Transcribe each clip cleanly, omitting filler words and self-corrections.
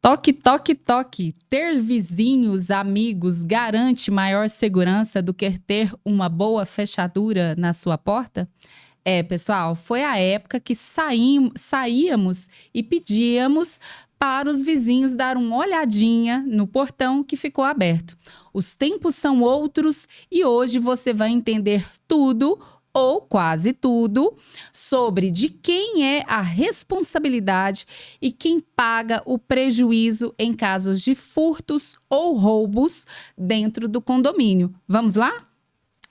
Toque, toque, toque. Ter vizinhos, amigos, garante maior segurança do que ter uma boa fechadura na sua porta? Pessoal, foi a época que saíamos e pedíamos para os vizinhos dar uma olhadinha no portão que ficou aberto. Os tempos são outros e hoje você vai entender tudo ou quase tudo, sobre de quem é a responsabilidade e quem paga o prejuízo em casos de furtos ou roubos dentro do condomínio. Vamos lá?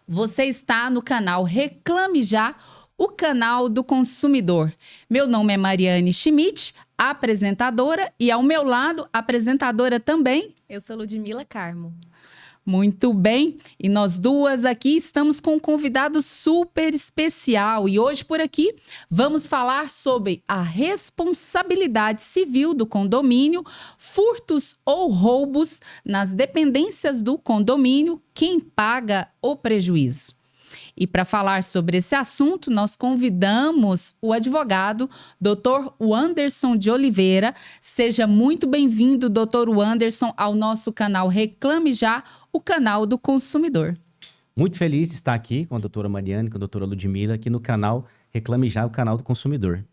Você está no canal Reclame Já, o canal do consumidor. Meu nome é Mariane Schmidt, apresentadora, e ao meu lado, apresentadora também. Eu sou Ludmila Carmo. Muito bem, e nós duas aqui estamos com um convidado super especial e hoje por aqui vamos falar sobre a responsabilidade civil do condomínio, furtos ou roubos nas dependências do condomínio, quem paga o prejuízo. E para falar sobre esse assunto, nós convidamos o advogado Dr. Wanderson de Oliveira. Seja muito bem-vindo, Dr. Wanderson, ao nosso canal Reclame Já, o canal do consumidor. Muito feliz de estar aqui com a doutora Mariane, com a doutora Ludmila, aqui no canal Reclame Já, o canal do consumidor.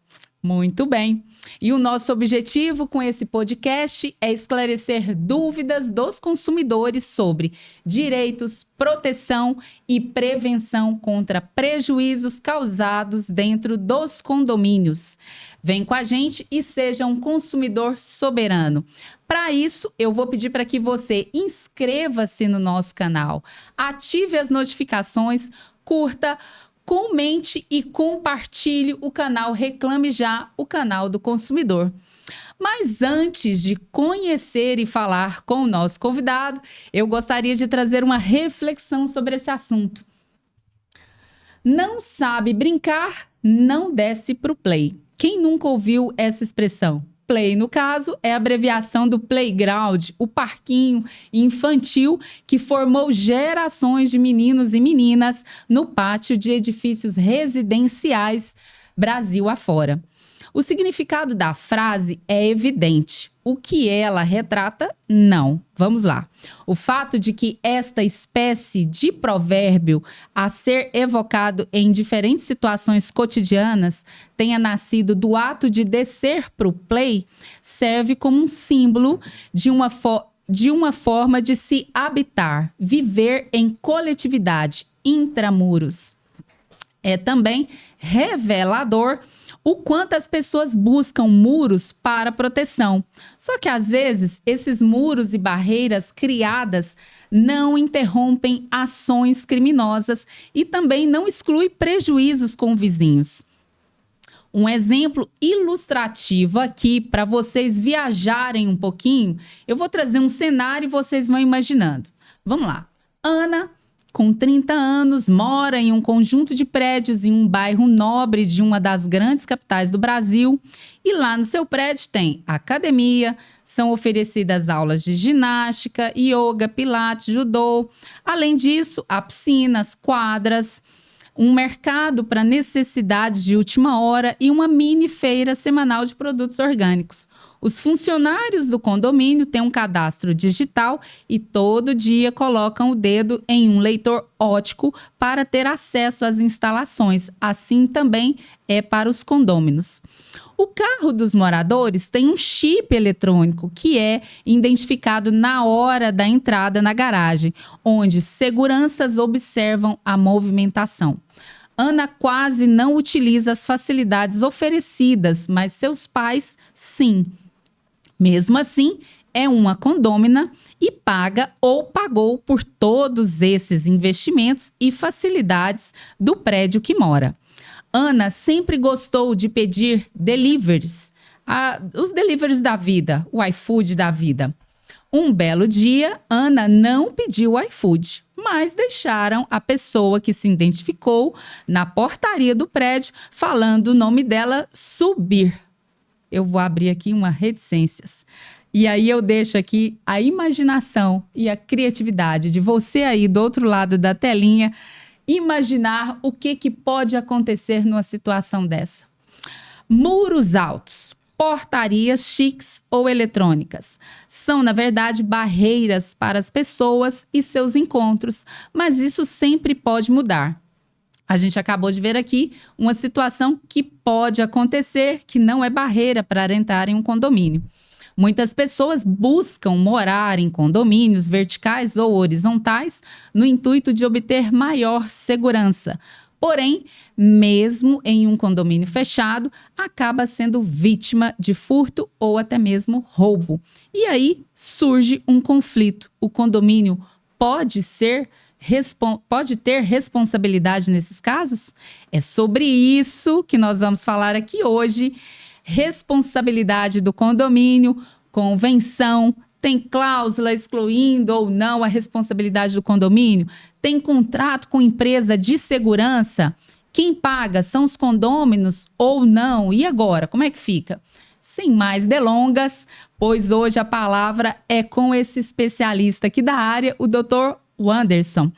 Muito bem. E o nosso objetivo com esse podcast é esclarecer dúvidas dos consumidores sobre direitos, proteção e prevenção contra prejuízos causados dentro dos condomínios. Vem com a gente e seja um consumidor soberano. Para isso, eu vou pedir para que você inscreva-se no nosso canal, ative as notificações, curta, comente e compartilhe o canal Reclame Já, o canal do consumidor. Mas antes de conhecer e falar com o nosso convidado, eu gostaria de trazer uma reflexão sobre esse assunto. Não sabe brincar, não desce pro play. Quem nunca ouviu essa expressão? Play, no caso, é a abreviação do playground, o parquinho infantil que formou gerações de meninos e meninas no pátio de edifícios residenciais Brasil afora. O significado da frase é evidente. O que ela retrata, não. Vamos lá. O fato de que esta espécie de provérbio a ser evocado em diferentes situações cotidianas tenha nascido do ato de descer para o play serve como um símbolo de uma forma de se habitar, viver em coletividade, intramuros. É também revelador o quanto as pessoas buscam muros para proteção. Só que, às vezes, esses muros e barreiras criadas não interrompem ações criminosas e também não exclui prejuízos com vizinhos. Um exemplo ilustrativo aqui para vocês viajarem um pouquinho, eu vou trazer um cenário e vocês vão imaginando. Vamos lá. Ana, com 30 anos, mora em um conjunto de prédios em um bairro nobre de uma das grandes capitais do Brasil. E lá no seu prédio tem academia, são oferecidas aulas de ginástica, yoga, pilates, judô. Além disso, há piscinas, quadras, um mercado para necessidades de última hora e uma mini feira semanal de produtos orgânicos. Os funcionários do condomínio têm um cadastro digital e todo dia colocam o dedo em um leitor óptico para ter acesso às instalações. Assim também é para os condôminos. O carro dos moradores tem um chip eletrônico que é identificado na hora da entrada na garagem, onde seguranças observam a movimentação. Ana quase não utiliza as facilidades oferecidas, mas seus pais, sim. Mesmo assim, é uma condômina e paga ou pagou por todos esses investimentos e facilidades do prédio que mora. Ana sempre gostou de pedir deliveries, os deliveries da vida, o iFood da vida. Um belo dia, Ana não pediu o iFood, mas deixaram a pessoa que se identificou na portaria do prédio falando o nome dela subir. Eu vou abrir aqui uma reticências. E aí eu deixo aqui a imaginação e a criatividade de você aí do outro lado da telinha imaginar o que pode acontecer numa situação dessa. Muros altos. portarias chiques ou eletrônicas. São, na verdade, barreiras para as pessoas e seus encontros, mas isso sempre pode mudar. A gente acabou de ver aqui uma situação que pode acontecer, que não é barreira para entrar em um condomínio. Muitas pessoas buscam morar em condomínios verticais ou horizontais no intuito de obter maior segurança. Porém, mesmo em um condomínio fechado, acaba sendo vítima de furto ou até mesmo roubo. E aí surge um conflito. O condomínio pode ter responsabilidade nesses casos? É sobre isso que nós vamos falar aqui hoje. Responsabilidade do condomínio, convenção, tem cláusula excluindo ou não a responsabilidade do condomínio? Tem contrato com empresa de segurança? Quem paga são os condôminos ou não? E agora, como é que fica? Sem mais delongas, pois hoje a palavra é com esse especialista aqui da área, o Dr. Wanderson.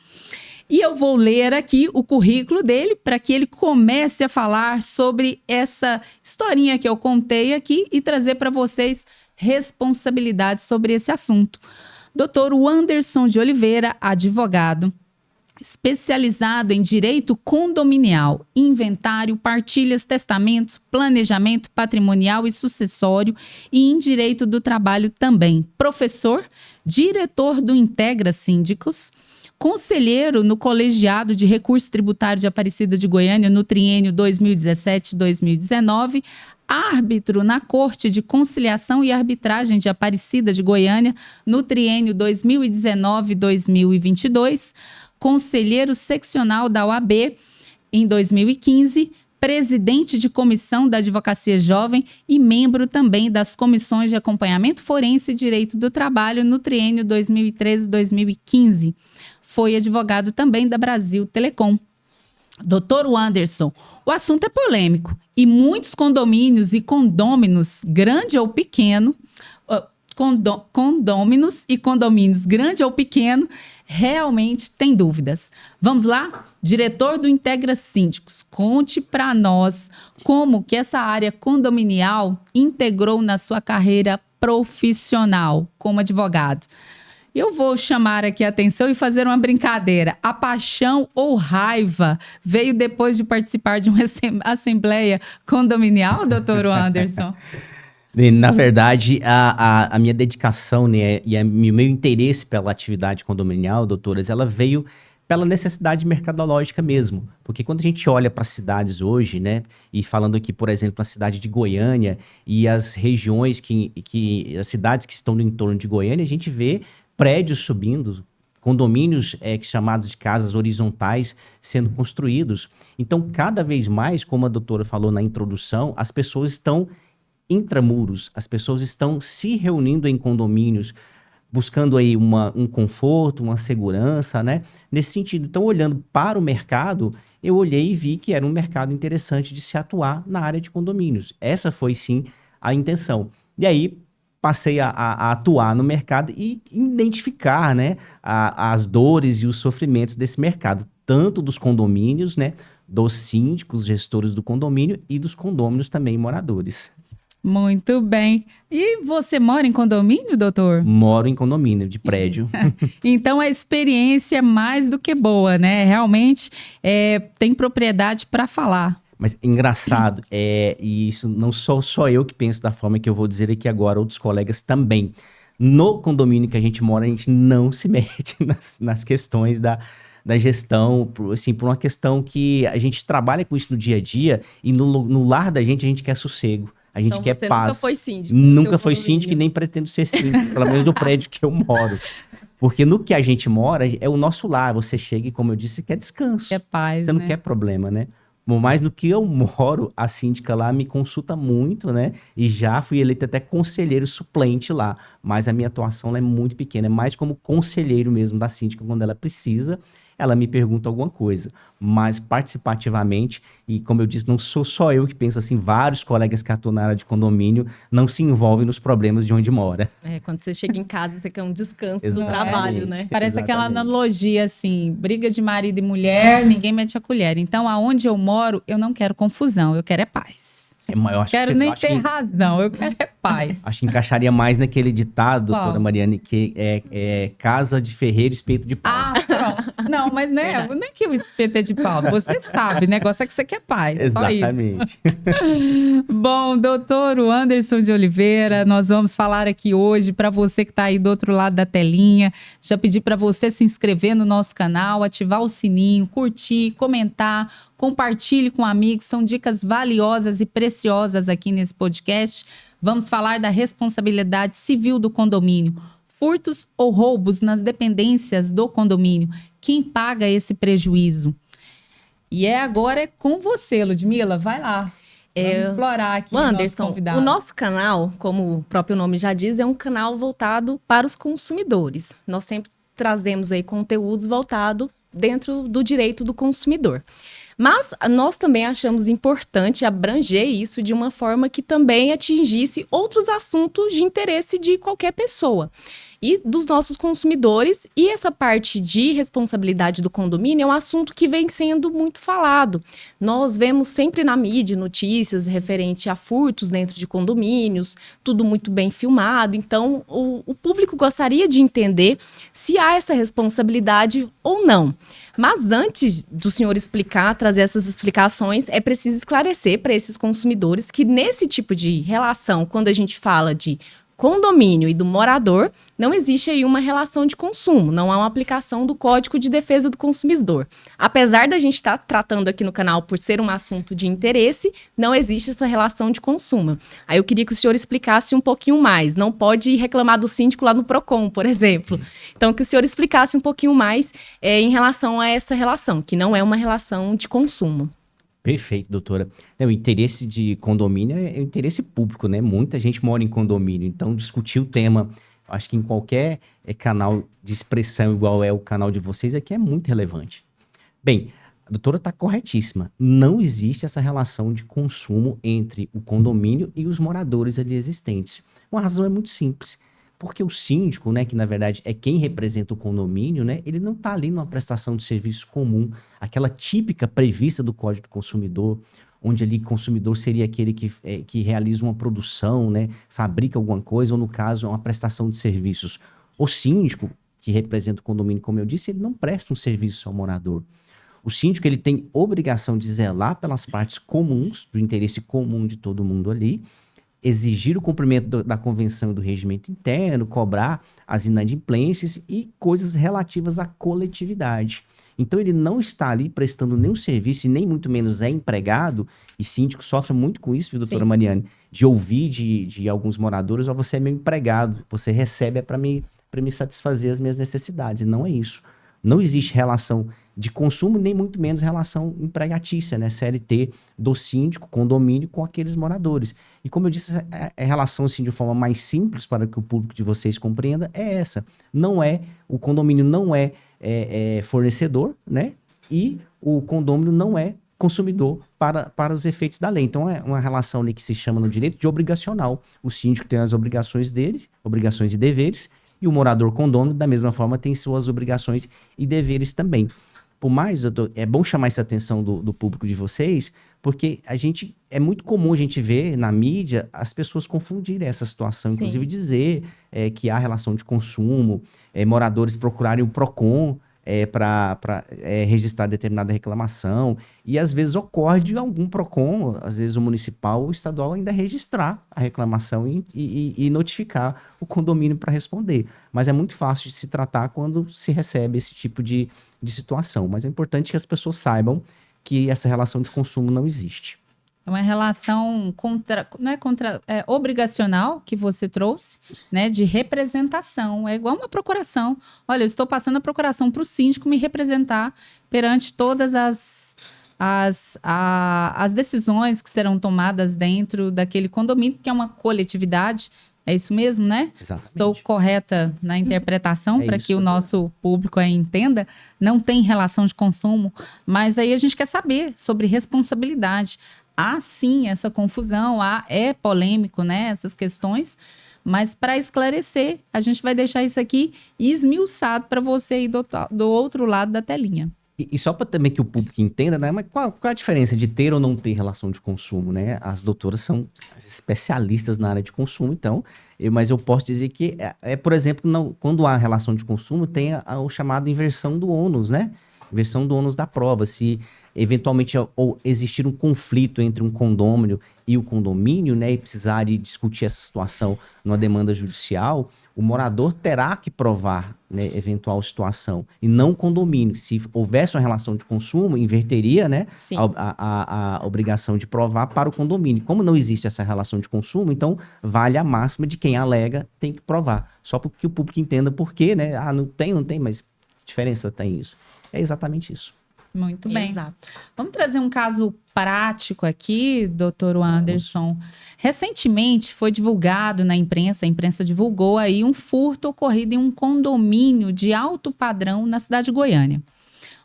E eu vou ler aqui o currículo dele para que ele comece a falar sobre essa historinha que eu contei aqui e trazer para vocês responsabilidades sobre esse assunto. Dr. Wanderson de Oliveira, advogado, especializado em direito condominial, inventário, partilhas, testamentos, planejamento patrimonial e sucessório e em direito do trabalho também. Professor, diretor do Integra Síndicos, conselheiro no Colegiado de Recurso Tributário de Aparecida de Goiânia no triênio 2017-2019, árbitro na Corte de Conciliação e Arbitragem de Aparecida de Goiânia no triênio 2019-2022, conselheiro seccional da OAB em 2015, presidente de comissão da Advocacia Jovem e membro também das comissões de acompanhamento forense e direito do trabalho no triênio 2013-2015. Foi advogado também da Brasil Telecom. Dr. Wanderson, o assunto é polêmico e muitos condomínios e condôminos, grande ou pequeno, condôminos e condomínios, grande ou pequeno, realmente têm dúvidas. Vamos lá? Diretor do Integra Síndicos, conte para nós como que essa área condominial integrou na sua carreira profissional como advogado. Eu vou chamar aqui a atenção e fazer uma brincadeira. A paixão ou raiva veio depois de participar de uma assembleia condominial, doutor Wanderson? Na verdade, a minha dedicação, né, e o meu interesse pela atividade condominial, doutoras, ela veio pela necessidade mercadológica mesmo. Porque quando a gente olha para as cidades hoje, né, e falando aqui, por exemplo, a cidade de Goiânia e as regiões as cidades que estão no entorno de Goiânia, a gente vê prédios subindo, condomínios chamados de casas horizontais sendo construídos. Então, cada vez mais, como a doutora falou na introdução, as pessoas estão intramuros, as pessoas estão se reunindo em condomínios, buscando aí um conforto, uma segurança, né? Nesse sentido. Então, olhando para o mercado, eu olhei e vi que era um mercado interessante de se atuar na área de condomínios. Essa foi, sim, a intenção. E aí, passei a atuar no mercado e identificar, né, as dores e os sofrimentos desse mercado, tanto dos condomínios, né, dos síndicos, gestores do condomínio e dos condôminos também moradores. Muito bem. E você mora em condomínio, doutor? Moro em condomínio, de prédio. Então, a experiência é mais do que boa, né? Realmente tem propriedade para falar. Mas engraçado, e isso não sou só eu que penso da forma que eu vou dizer aqui agora, outros colegas também. No condomínio que a gente mora, a gente não se mete nas questões da gestão, assim, por uma questão que a gente trabalha com isso no dia a dia e no lar da gente a gente quer sossego, a gente quer paz. Nunca foi síndico? Nunca foi síndico e nem pretendo ser síndico, pelo menos no prédio que eu moro. Porque no que a gente mora é o nosso lar, você chega e, como eu disse, quer descanso. É paz, você não quer problema, né? Mas no que eu moro, a síndica lá me consulta muito, né? E já fui eleito até conselheiro suplente lá. Mas a minha atuação lá é muito pequena. É mais como conselheiro mesmo da síndica quando ela precisa. Ela me pergunta alguma coisa. Mas participativamente, e como eu disse, não sou só eu que penso assim. Vários colegas que atuam na área de condomínio não se envolvem nos problemas de onde mora. Quando você chega em casa, você quer um descanso do Exatamente. trabalho, né? Parece aquela analogia assim, briga de marido e mulher, ninguém mete a colher. Então, aonde eu moro, eu não quero confusão, eu quero paz. Eu acho Quero que, nem eu acho ter que- razão, eu quero é paz. Acho que encaixaria mais naquele ditado, Qual? doutora Mariane, que é casa de ferreiro, espeto de pau. Ah, pronto. Não, mas né, Verdade. não é que o espeto é de pau. Você sabe, o negócio é que você quer paz. Só isso. Exatamente. Bom, doutor Anderson de Oliveira, nós vamos falar aqui hoje para você que está aí do outro lado da telinha. Já pedi para você se inscrever no nosso canal, ativar o sininho, curtir, comentar, compartilhe com amigos. São dicas valiosas e preciosas aqui nesse podcast. Vamos falar da responsabilidade civil do condomínio. Furtos ou roubos nas dependências do condomínio. Quem paga esse prejuízo? E agora é com você, Ludmila. Vai lá. Vamos explorar aqui o nosso Anderson, convidado. o nosso canal, como o próprio nome já diz, é um canal voltado para os consumidores. Nós sempre trazemos aí conteúdos voltados dentro do direito do consumidor. Mas nós também achamos importante abranger isso de uma forma que também atingisse outros assuntos de interesse de qualquer pessoa e dos nossos consumidores. E essa parte de responsabilidade do condomínio é um assunto que vem sendo muito falado. Nós vemos sempre na mídia notícias referente a furtos dentro de condomínios, tudo muito bem filmado. Então, o público gostaria de entender se há essa responsabilidade ou não. Mas antes do senhor explicar, trazer essas explicações, é preciso esclarecer para esses consumidores que nesse tipo de relação, quando a gente fala de condomínio e do morador, não existe aí uma relação de consumo, não há uma aplicação do Código de Defesa do Consumidor. Apesar da gente estar tratando aqui no canal por ser um assunto de interesse, não existe essa relação de consumo. Aí eu queria que o senhor explicasse um pouquinho mais. Não pode ir reclamar do síndico lá no PROCON, por exemplo. Então, que o senhor explicasse um pouquinho mais em relação a essa relação, que não é uma relação de consumo. Perfeito, doutora. O interesse de condomínio é o interesse público, né? Muita gente mora em condomínio, então discutir o tema, acho que em qualquer canal de expressão igual é o canal de vocês aqui é muito relevante. Bem, a doutora está corretíssima. Não existe essa relação de consumo entre o condomínio e os moradores ali existentes. Uma razão é muito simples. Porque o síndico, né, que na verdade é quem representa o condomínio, né, ele não está ali numa prestação de serviço comum, aquela típica prevista do Código do Consumidor, onde ali o consumidor seria aquele que realiza uma produção, né, fabrica alguma coisa, ou no caso é uma prestação de serviços. O síndico, que representa o condomínio, como eu disse, ele não presta um serviço ao morador. O síndico ele tem obrigação de zelar pelas partes comuns, do interesse comum de todo mundo ali, exigir o cumprimento da convenção e do regimento interno, cobrar as inadimplências e coisas relativas à coletividade. Então ele não está ali prestando nenhum serviço e nem muito menos é empregado, e síndico sofre muito com isso, viu, doutora Sim. Mariane? De ouvir de alguns moradores, você é meu empregado, você recebe para me satisfazer as minhas necessidades. E não é isso. Não existe relação de consumo, nem muito menos relação empregatícia, né? CLT do síndico, condomínio, com aqueles moradores. E como eu disse, a relação assim, de forma mais simples para que o público de vocês compreenda é essa. O condomínio não é fornecedor, né? E o condomínio não é consumidor para os efeitos da lei. Então é uma relação ali que se chama no direito de obrigacional. O síndico tem as obrigações dele, obrigações e deveres, e o morador condômino, da mesma forma, tem suas obrigações e deveres também. Por mais, doutor, é bom chamar essa atenção do público de vocês, porque é muito comum a gente ver na mídia as pessoas confundirem essa situação, Sim. inclusive dizer que há relação de consumo, moradores procurarem o PROCON para registrar determinada reclamação, e às vezes ocorre de algum PROCON, às vezes o municipal ou o estadual, ainda registrar a reclamação e notificar o condomínio para responder. Mas é muito fácil de se tratar quando se recebe esse tipo de situação. Mas é importante que as pessoas saibam que essa relação de consumo não existe. É uma relação obrigacional que você trouxe, né, de representação. É igual uma procuração. Olha, eu estou passando a procuração para o síndico me representar perante todas as decisões que serão tomadas dentro daquele condomínio, que é uma coletividade. É isso mesmo, né? Exatamente. Estou correta na interpretação para isso, que o doutora. nosso público aí entenda. Não tem relação de consumo, mas aí a gente quer saber sobre responsabilidade. Há sim essa confusão, é polêmico, né, essas questões, mas para esclarecer, a gente vai deixar isso aqui esmiuçado para você aí do outro lado da telinha. E só para também que o público entenda, né? Mas qual a diferença de ter ou não ter relação de consumo, né? As doutoras são especialistas na área de consumo, então, mas eu posso dizer que, por exemplo, quando há relação de consumo, tem o chamado inversão do ônus, né? Inversão do ônus da prova. Se eventualmente ou existir um conflito entre um condômino e o condomínio, né? E precisar discutir essa situação numa demanda judicial, o morador terá que provar, né, eventual situação, e não o condomínio. Se houvesse uma relação de consumo, inverteria, né, a obrigação de provar para o condomínio. Como não existe essa relação de consumo, então vale a máxima de quem alega tem que provar. Só para que o público entenda por quê, né? Não tem, mas que diferença tem isso? É exatamente isso. Muito bem. Exato. Vamos trazer um caso prático aqui, doutor Anderson. Recentemente foi divulgado na imprensa, a imprensa divulgou aí um furto ocorrido em um condomínio de alto padrão na cidade de Goiânia.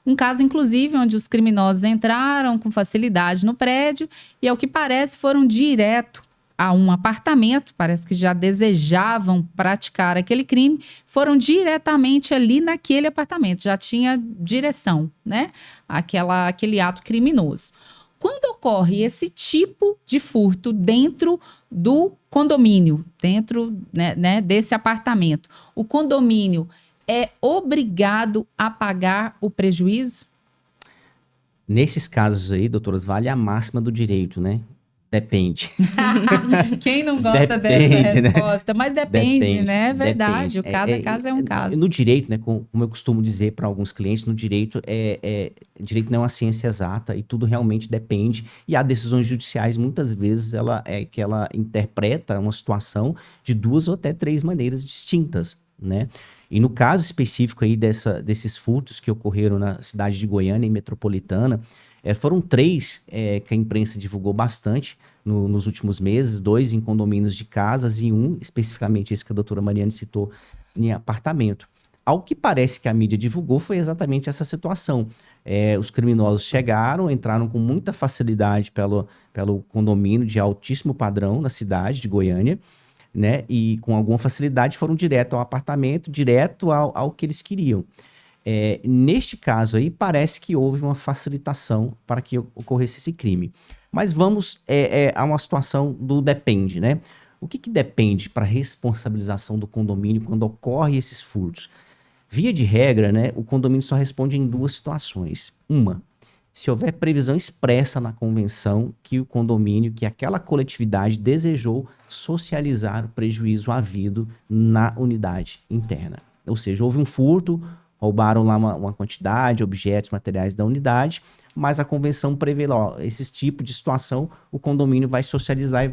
Um caso, inclusive, onde os criminosos entraram com facilidade no prédio e, ao que parece, foram direto a um apartamento, parece que já desejavam praticar aquele crime, foram diretamente ali naquele apartamento, já tinha direção, né? Aquele ato criminoso. Quando ocorre esse tipo de furto dentro do condomínio, dentro, né, desse apartamento, o condomínio é obrigado a pagar o prejuízo? Nesses casos aí, doutoras, vale a máxima do direito, né? Depende. Quem não gosta dessa resposta? Né? Mas depende, né? É verdade. Depende. Cada caso é um caso. No direito, né? Como eu costumo dizer para alguns clientes, no direito, direito não é uma ciência exata e tudo realmente depende. E há decisões judiciais, muitas vezes, que ela interpreta uma situação de 2 ou até 3 maneiras distintas, né? E no caso específico aí desses furtos que ocorreram na cidade de Goiânia, em metropolitana, foram 3 que a imprensa divulgou bastante nos últimos meses, 2 em condomínios de casas e 1, especificamente esse que a doutora Mariane citou, em apartamento. Ao que parece que a mídia divulgou foi exatamente essa situação. Os criminosos chegaram, entraram com muita facilidade pelo condomínio de altíssimo padrão na cidade de Goiânia, né? E com alguma facilidade foram direto ao apartamento, direto ao que eles queriam. Neste caso aí, parece que houve uma facilitação para que ocorresse esse crime. Mas vamos a uma situação do depende, né? O que depende para a responsabilização do condomínio quando ocorre esses furtos? Via de regra, né, o condomínio só responde em 2 situações. Uma, se houver previsão expressa na convenção que o condomínio, que aquela coletividade desejou socializar o prejuízo havido na unidade interna. Ou seja, houve um furto, roubaram lá uma quantidade, objetos, materiais da unidade, mas a convenção prevê lá, esse tipo de situação, o condomínio vai socializar e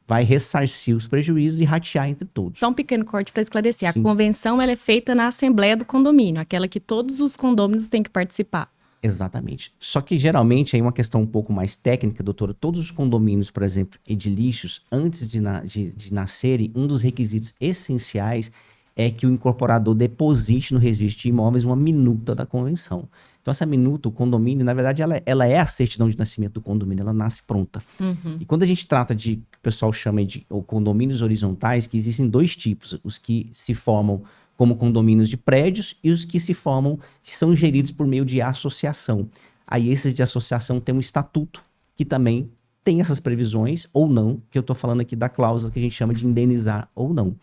vai ressarcir os prejuízos e ratear entre todos. Só um pequeno corte para esclarecer. Sim. A convenção ela é feita na assembleia do condomínio, aquela que todos os condôminos têm que participar. Exatamente. Só que geralmente aí uma questão um pouco mais técnica, doutora, todos os condomínios, por exemplo, edilícios, antes de nascerem, um dos requisitos essenciais é que o incorporador deposite no registro de imóveis uma minuta da convenção. Então, essa minuta, o condomínio, na verdade, ela é a certidão de nascimento do condomínio, ela nasce pronta. Uhum. E quando a gente trata de, que o pessoal chama de condomínios horizontais, que existem 2 tipos, os que se formam como condomínios de prédios e os que se formam, que são geridos por meio de associação. Aí, esses de associação têm um estatuto, que também tem essas previsões, ou não, que eu estou falando aqui da cláusula que a gente chama de indenizar ou não.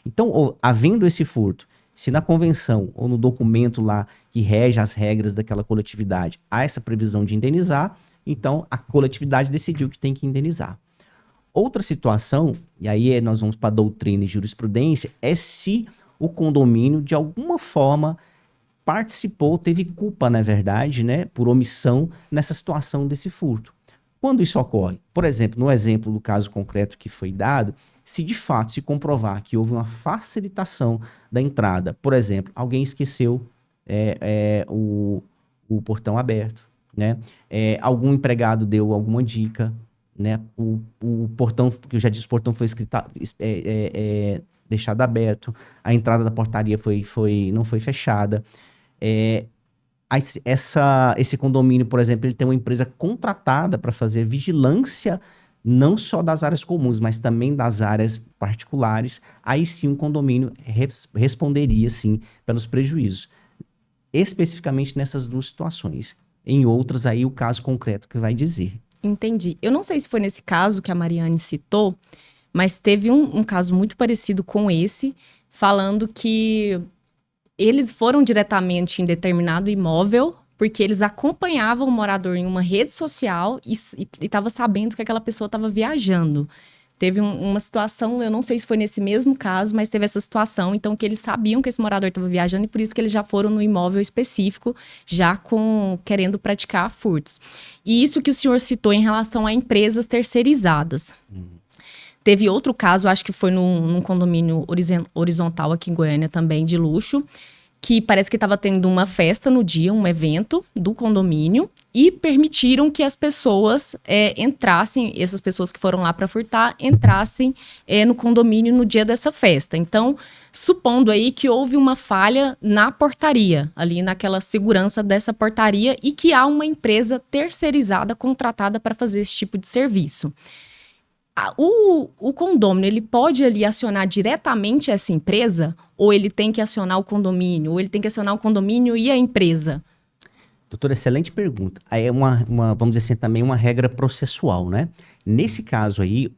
Então, havendo esse furto, se na convenção ou no documento lá que rege as regras daquela coletividade há essa previsão de indenizar, então a coletividade decidiu que tem que indenizar. Outra situação, e aí nós vamos para doutrina e jurisprudência, é se o condomínio de alguma forma participou, teve culpa, na verdade, né, por omissão nessa situação desse furto. Quando isso ocorre? Por exemplo, no exemplo do caso concreto que foi dado, se de fato se comprovar que houve uma facilitação da entrada, por exemplo, alguém esqueceu o portão aberto, né? Algum empregado deu alguma dica, né? O portão, que eu já disse, o portão foi deixado aberto, a entrada da portaria não foi fechada. Esse condomínio, por exemplo, ele tem uma empresa contratada para fazer vigilância não só das áreas comuns, mas também das áreas particulares. Aí sim o condomínio responderia, sim, pelos prejuízos. especificamente nessas duas situações. Em outras, aí o caso concreto que vai dizer. Entendi. Eu não sei se foi nesse caso que a Mariane citou, mas teve um caso muito parecido com esse, falando que eles foram diretamente em determinado imóvel porque eles acompanhavam o morador em uma rede social e estava sabendo que aquela pessoa estava viajando. Teve uma situação, eu não sei se foi nesse mesmo caso, mas teve essa situação, então, que eles sabiam que esse morador estava viajando e por isso que eles já foram no imóvel específico, já querendo praticar furtos. E isso que o senhor citou em relação a empresas terceirizadas. Teve outro caso, acho que foi num condomínio horizontal aqui em Goiânia também, de luxo, que parece que estava tendo uma festa no dia, um evento do condomínio, e permitiram que as pessoas entrassem, essas pessoas que foram lá para furtar, entrassem no condomínio no dia dessa festa. Então, supondo aí que houve uma falha na portaria, ali naquela segurança dessa portaria, e que há uma empresa terceirizada contratada para fazer esse tipo de serviço. O condômino, ele pode ali acionar diretamente essa empresa, ou ele tem que acionar o condomínio, ou ele tem que acionar o condomínio e a empresa? Doutora, excelente pergunta. Aí é vamos dizer assim, também uma regra processual, né? Nesse caso aí,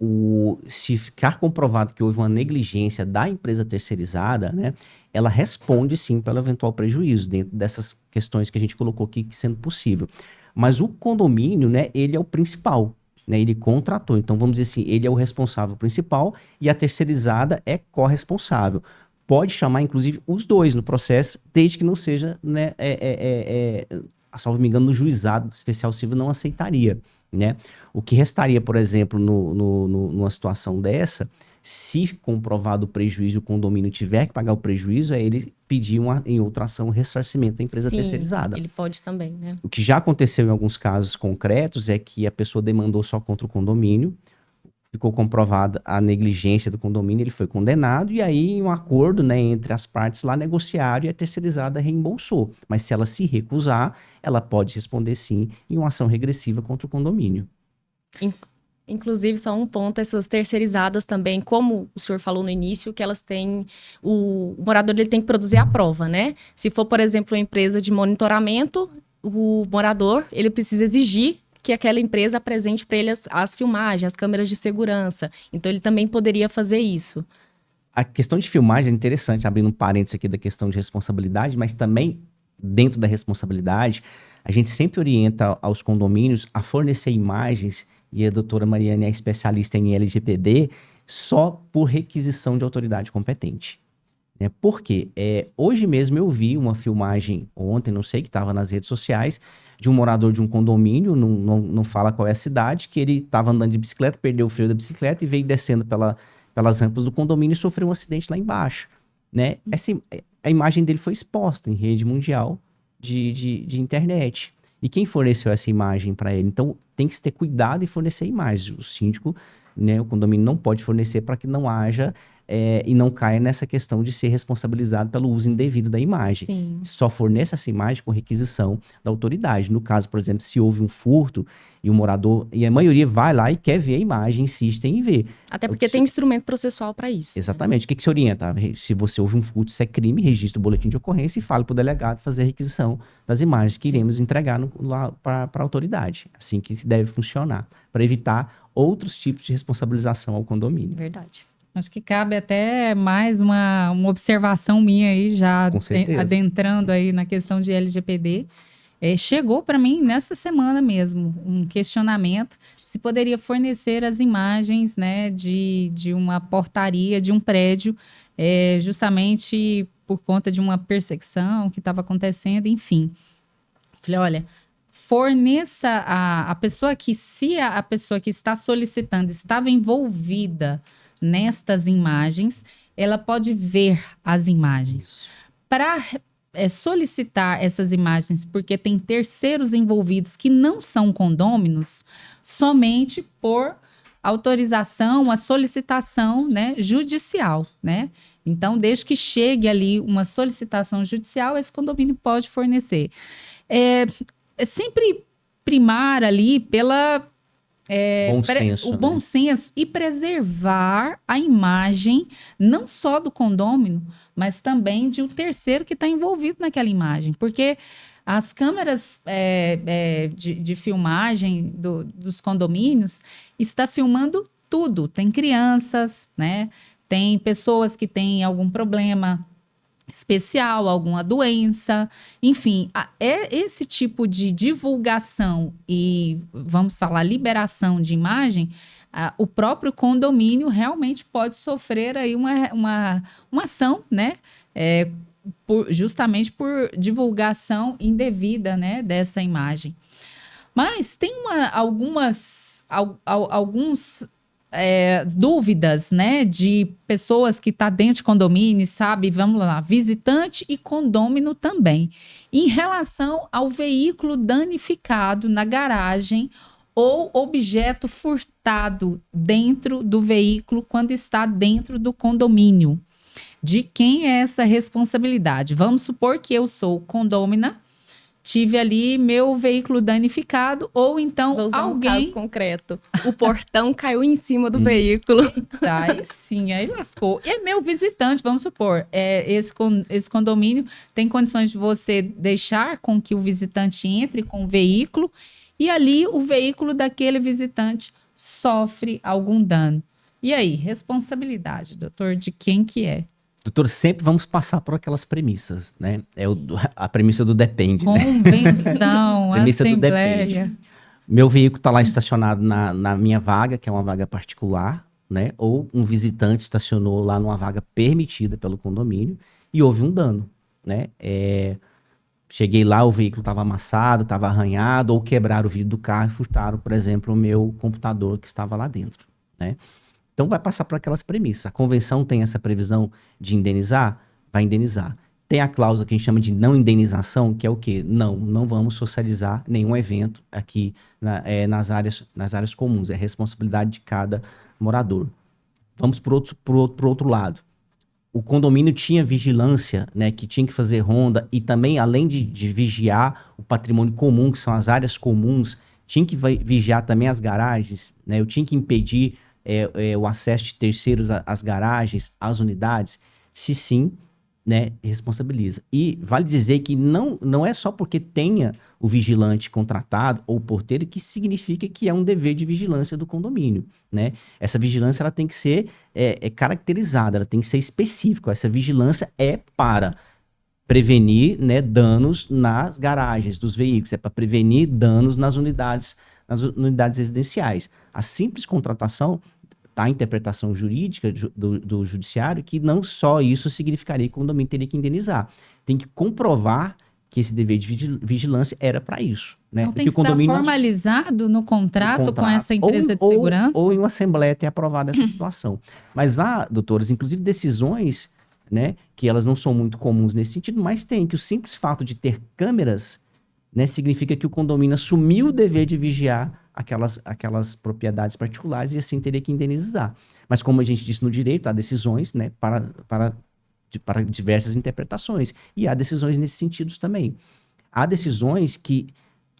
se ficar comprovado que houve uma negligência da empresa terceirizada, né? Ela responde sim pelo eventual prejuízo, dentro dessas questões que a gente colocou aqui, sendo possível. Mas o condomínio, né? Ele é o principal. Né, ele contratou, então vamos dizer assim, ele é o responsável principal e a terceirizada é corresponsável. Pode chamar, inclusive, os dois no processo, desde que não seja, né, salvo me engano, no juizado especial civil não aceitaria, né? O que restaria, por exemplo, numa situação dessa, se comprovado o prejuízo e o condomínio tiver que pagar o prejuízo, é ele pedir em outra ação o ressarcimento da empresa terceirizada. Ele pode também, né? O que já aconteceu em alguns casos concretos é que a pessoa demandou só contra o condomínio, ficou comprovada a negligência do condomínio, ele foi condenado, e aí em um acordo, né, entre as partes lá negociaram e a terceirizada reembolsou. Mas se ela se recusar, ela pode responder sim em uma ação regressiva contra o condomínio. Inclusive, só um ponto, essas terceirizadas também, como o senhor falou no início, que elas têm... O morador ele tem que produzir a prova, né? Se for, por exemplo, uma empresa de monitoramento, o morador ele precisa exigir que aquela empresa apresente para ele as filmagens, as câmeras de segurança. Então, ele também poderia fazer isso. A questão de filmagem é interessante, abrindo um parênteses aqui da questão de responsabilidade, mas também, dentro da responsabilidade, a gente sempre orienta aos condomínios a fornecer imagens, e a doutora Mariane é especialista em LGPD, só por requisição de autoridade competente. Por quê? Hoje mesmo eu vi uma filmagem, ontem, não sei, que estava nas redes sociais, de um morador de um condomínio, não fala qual é a cidade, que ele estava andando de bicicleta, perdeu o freio da bicicleta e veio descendo pelas rampas do condomínio e sofreu um acidente lá embaixo. Né? A imagem dele foi exposta em rede mundial de internet. E quem forneceu essa imagem para ele? Então, tem que se ter cuidado em fornecer imagens. O síndico, né, o condomínio não pode fornecer para que não haja e não caia nessa questão de ser responsabilizado pelo uso indevido da imagem. Sim. Só fornece essa imagem com requisição da autoridade. No caso, por exemplo, se houve um furto e o morador, e a maioria vai lá e quer ver a imagem, insistem em ver. Até porque tem instrumento processual para isso. Exatamente. O que se orienta? Se você houve um furto, isso é crime, registre o boletim de ocorrência e fale para o delegado fazer a requisição das imagens que iremos entregar lá para a autoridade. Assim que se deve funcionar, para evitar outros tipos de responsabilização ao condomínio. Verdade. Acho que cabe até mais uma observação minha aí, já adentrando aí na questão de LGPD. Chegou para mim nessa semana mesmo um questionamento se poderia fornecer as imagens, né, de uma portaria de um prédio, justamente por conta de uma perseguição que estava acontecendo, enfim. Falei, olha, forneça a pessoa que, se a pessoa que está solicitando estava envolvida nestas imagens, ela pode ver as imagens. Para solicitar essas imagens, porque tem terceiros envolvidos que não são condôminos, somente por autorização, a solicitação, né, judicial, né? Então, desde que chegue ali uma solicitação judicial, esse condomínio pode fornecer. É sempre primar ali pela Bom senso, o bom né? senso e preservar a imagem não só do condômino, mas também de um terceiro que está envolvido naquela imagem. Porque as câmeras de filmagem dos condomínios está filmando tudo. Tem crianças, né? Tem pessoas que têm algum problema especial, alguma doença, enfim, é esse tipo de divulgação e, vamos falar, liberação de imagem, o próprio condomínio realmente pode sofrer aí uma ação, né? Justamente por divulgação indevida, né, dessa imagem. Mas tem alguns dúvidas, né, de pessoas que estão dentro de condomínio, sabe? Vamos lá, visitante e condômino também. Em relação ao veículo danificado na garagem ou objeto furtado dentro do veículo quando está dentro do condomínio. De quem é essa responsabilidade? Vamos supor que eu sou condômina, tive ali meu veículo danificado, ou então Vou usar alguém... um caso concreto. O portão caiu em cima do veículo. Aí sim, aí lascou. E é meu visitante, vamos supor, esse condomínio tem condições de você deixar com que o visitante entre com o veículo e ali o veículo daquele visitante sofre algum dano. E aí, responsabilidade, doutor, de quem que é? Doutor, sempre vamos passar por aquelas premissas, né? A premissa do depende, né? Convenção, Premissa do assembleia. depende. Meu veículo está lá estacionado na minha vaga, que é uma vaga particular, né? Ou um visitante estacionou lá numa vaga permitida pelo condomínio e houve um dano, né? Cheguei lá, o veículo estava amassado, estava arranhado, ou quebraram o vidro do carro e furtaram, por exemplo, o meu computador que estava lá dentro, né? Então vai passar por aquelas premissas. A convenção tem essa previsão de indenizar? Vai indenizar. Tem a cláusula que a gente chama de não indenização, que é o quê? Não vamos socializar nenhum evento aqui nas áreas comuns. É responsabilidade de cada morador. Vamos pro outro lado. O condomínio tinha vigilância, né, que tinha que fazer ronda e também, além de vigiar o patrimônio comum, que são as áreas comuns, tinha que vigiar também as garagens, né? Eu tinha que impedir o acesso de terceiros às garagens, às unidades. Se sim, né, responsabiliza. E vale dizer que não é só porque tenha o vigilante contratado ou o porteiro que significa que é um dever de vigilância do condomínio, né? Essa vigilância ela tem que ser caracterizada, ela tem que ser específica. Essa vigilância é para prevenir, né, danos nas garagens dos veículos, é para prevenir danos nas unidades residenciais. A simples contratação, a interpretação jurídica do judiciário, que não só isso significaria que o condomínio teria que indenizar. Tem que comprovar que esse dever de vigilância era para isso, né? Então tem que estar formalizado no contrato com essa empresa de segurança? Ou em uma assembleia ter aprovado essa situação. Mas há, doutores, inclusive decisões, né, que elas não são muito comuns nesse sentido, mas tem que o simples fato de ter câmeras, né, significa que o condomínio assumiu o dever de vigiar aquelas propriedades particulares e assim teria que indenizar. Mas como a gente disse no direito, há decisões, né, para diversas interpretações. E há decisões nesse sentido também. Há decisões que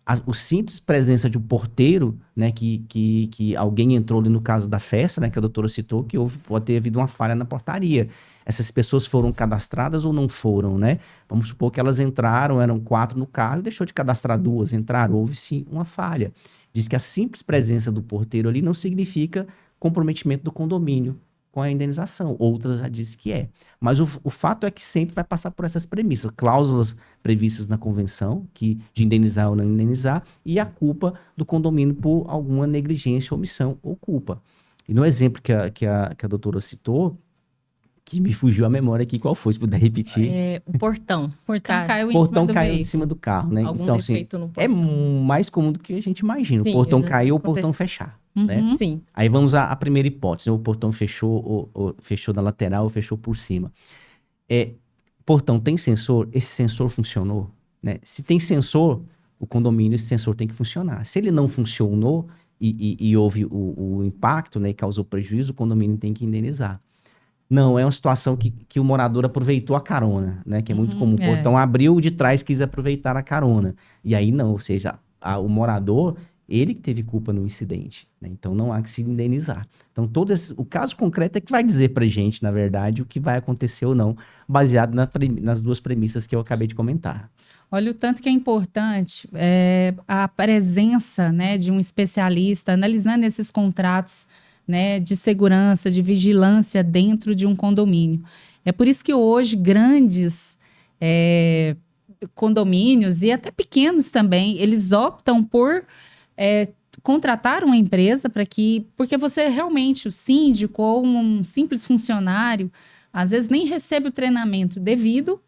a simples presença de um porteiro, né, que alguém entrou ali no caso da festa, né, que a doutora citou, que pode ter havido uma falha na portaria. Essas pessoas foram cadastradas ou não foram, né? Vamos supor que elas entraram, eram 4 no carro e deixou de cadastrar 2, entraram, houve sim uma falha. Diz que a simples presença do porteiro ali não significa comprometimento do condomínio com a indenização. Outras já dizem que é. Mas o fato é que sempre vai passar por essas premissas, cláusulas previstas na convenção, de indenizar ou não indenizar, e a culpa do condomínio por alguma negligência, omissão ou culpa. E no exemplo que a doutora citou, que me fugiu a memória aqui, qual foi? Se puder repetir. O portão. O portão caiu em cima do carro, né? Algum então, defeito assim, no portão. é mais comum do que a gente imagina. Sim, o portão cair ou o portão fechar. Né? Sim. Aí vamos à primeira hipótese. O portão fechou, ou fechou da lateral ou fechou por cima. Portão tem sensor? Esse sensor funcionou? Né? Se tem sensor, o condomínio, esse sensor tem que funcionar. Se ele não funcionou e houve o impacto, né, e causou prejuízo, o condomínio tem que indenizar. Não, é uma situação que o morador aproveitou a carona, né? Que é muito comum. O portão abriu, de trás quis aproveitar a carona. E aí não, ou seja, o morador, ele que teve culpa no incidente, né? Então não há que se indenizar. Então o caso concreto é que vai dizer pra gente, na verdade, o que vai acontecer ou não, baseado nas duas premissas que eu acabei de comentar. Olha o tanto que é importante a presença, né, de um especialista analisando esses contratos, né, de segurança, de vigilância dentro de um condomínio. É por isso que hoje grandes condomínios e até pequenos também, eles optam por contratar uma empresa porque você realmente, o síndico ou um simples funcionário, às vezes nem recebe o treinamento devido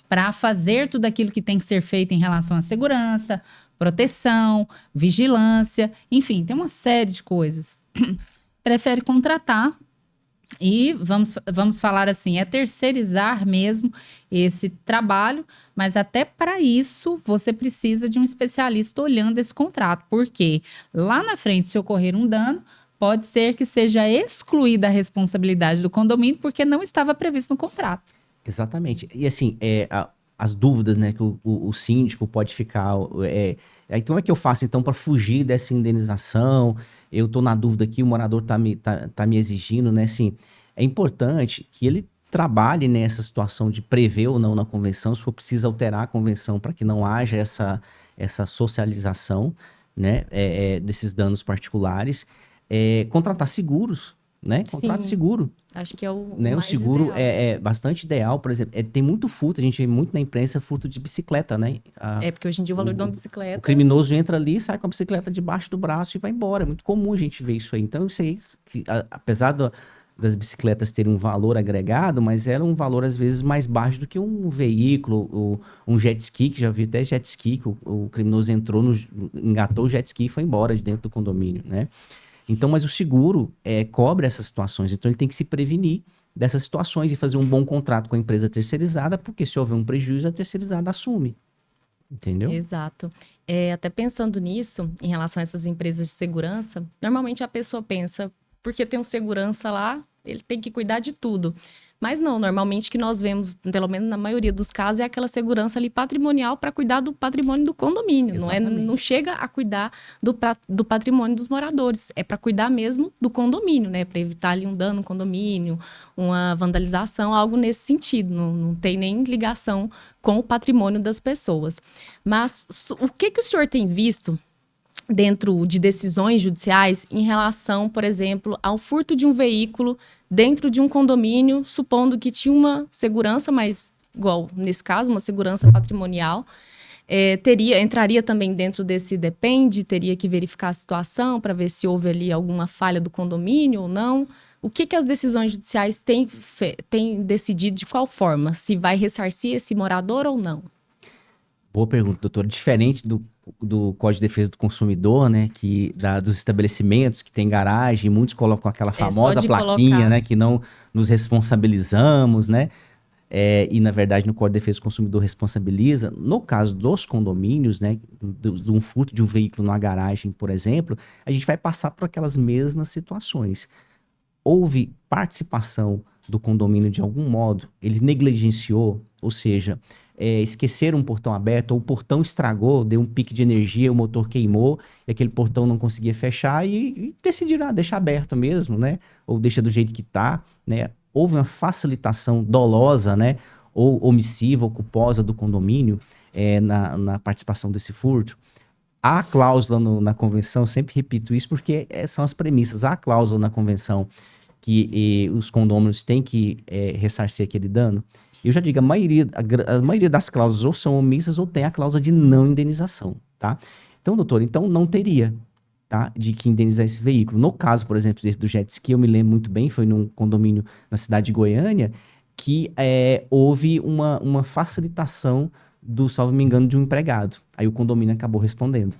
para fazer tudo aquilo que tem que ser feito em relação à segurança, proteção, vigilância, enfim, tem uma série de coisas. Prefere contratar e vamos falar assim, terceirizar mesmo esse trabalho, mas até para isso você precisa de um especialista olhando esse contrato, porque lá na frente, se ocorrer um dano, pode ser que seja excluída a responsabilidade do condomínio porque não estava previsto no contrato. Exatamente. E assim, as dúvidas, né, que o síndico pode ficar... então, é que eu faço, então, para fugir dessa indenização? Eu estou na dúvida aqui, o morador tá me exigindo, né? Assim, é importante que ele trabalhe nessa situação de prever ou não na convenção, se for preciso alterar a convenção para que não haja essa socialização, né, desses danos particulares. Contratar seguros, né? Contrato seguro. Acho que é o né? mais O seguro ideal. é bastante ideal, por exemplo. Tem muito furto, a gente vê muito na imprensa furto de bicicleta, né? Porque hoje em dia o valor de uma bicicleta... O criminoso entra ali, sai com a bicicleta debaixo do braço e vai embora. É muito comum a gente ver isso aí. Então, isso aí, apesar das bicicletas terem um valor agregado, mas era um valor, às vezes, mais baixo do que um veículo, um jet ski, que já vi até jet ski, que o criminoso engatou o jet ski e foi embora de dentro do condomínio, né? Então, mas o seguro cobre essas situações. Então, ele tem que se prevenir dessas situações e fazer um bom contrato com a empresa terceirizada, porque se houver um prejuízo, a terceirizada assume. Entendeu? Exato. Até pensando nisso, em relação a essas empresas de segurança, normalmente a pessoa pensa, porque tem um segurança lá, ele tem que cuidar de tudo. Mas não, normalmente o que nós vemos, pelo menos na maioria dos casos, é aquela segurança ali patrimonial para cuidar do patrimônio do condomínio. Não chega a cuidar do patrimônio dos moradores. É para cuidar mesmo do condomínio, né? Para evitar ali um dano no condomínio, uma vandalização, algo nesse sentido. Não tem nem ligação com o patrimônio das pessoas. Mas o que o senhor tem visto dentro de decisões judiciais em relação, por exemplo, ao furto de um veículo dentro de um condomínio, supondo que tinha uma segurança, mas igual nesse caso, uma segurança patrimonial, entraria também dentro desse depende, teria que verificar a situação para ver se houve ali alguma falha do condomínio ou não. O que as decisões judiciais têm decidido, de qual forma? Se vai ressarcir esse morador ou não? Boa pergunta, doutora. Diferente do Código de Defesa do Consumidor, né, dos estabelecimentos que tem garagem, muitos colocam aquela famosa plaquinha, né, que não nos responsabilizamos, né, e na verdade no Código de Defesa do Consumidor responsabiliza. No caso dos condomínios, né, de um furto de um veículo numa garagem, por exemplo, a gente vai passar por aquelas mesmas situações. Houve participação do condomínio de algum modo, ele negligenciou, ou seja, esqueceram um portão aberto, ou o portão estragou, deu um pique de energia, o motor queimou, e aquele portão não conseguia fechar, e decidiram deixar aberto mesmo, né? Ou deixa do jeito que tá, né? Houve uma facilitação dolosa, né? Ou omissiva, ou culposa do condomínio na participação desse furto. Há cláusula na convenção, sempre repito isso, porque são as premissas. Há cláusula na convenção que os condôminos têm que ressarcir aquele dano. Eu já digo, a maioria das cláusulas ou são omissas ou tem a cláusula de não indenização, tá? Então, doutor, não teria, tá, de que indenizar esse veículo. No caso, por exemplo, esse do jet ski, eu me lembro muito bem, foi num condomínio na cidade de Goiânia, que houve uma facilitação salvo me engano, de um empregado. Aí o condomínio acabou respondendo,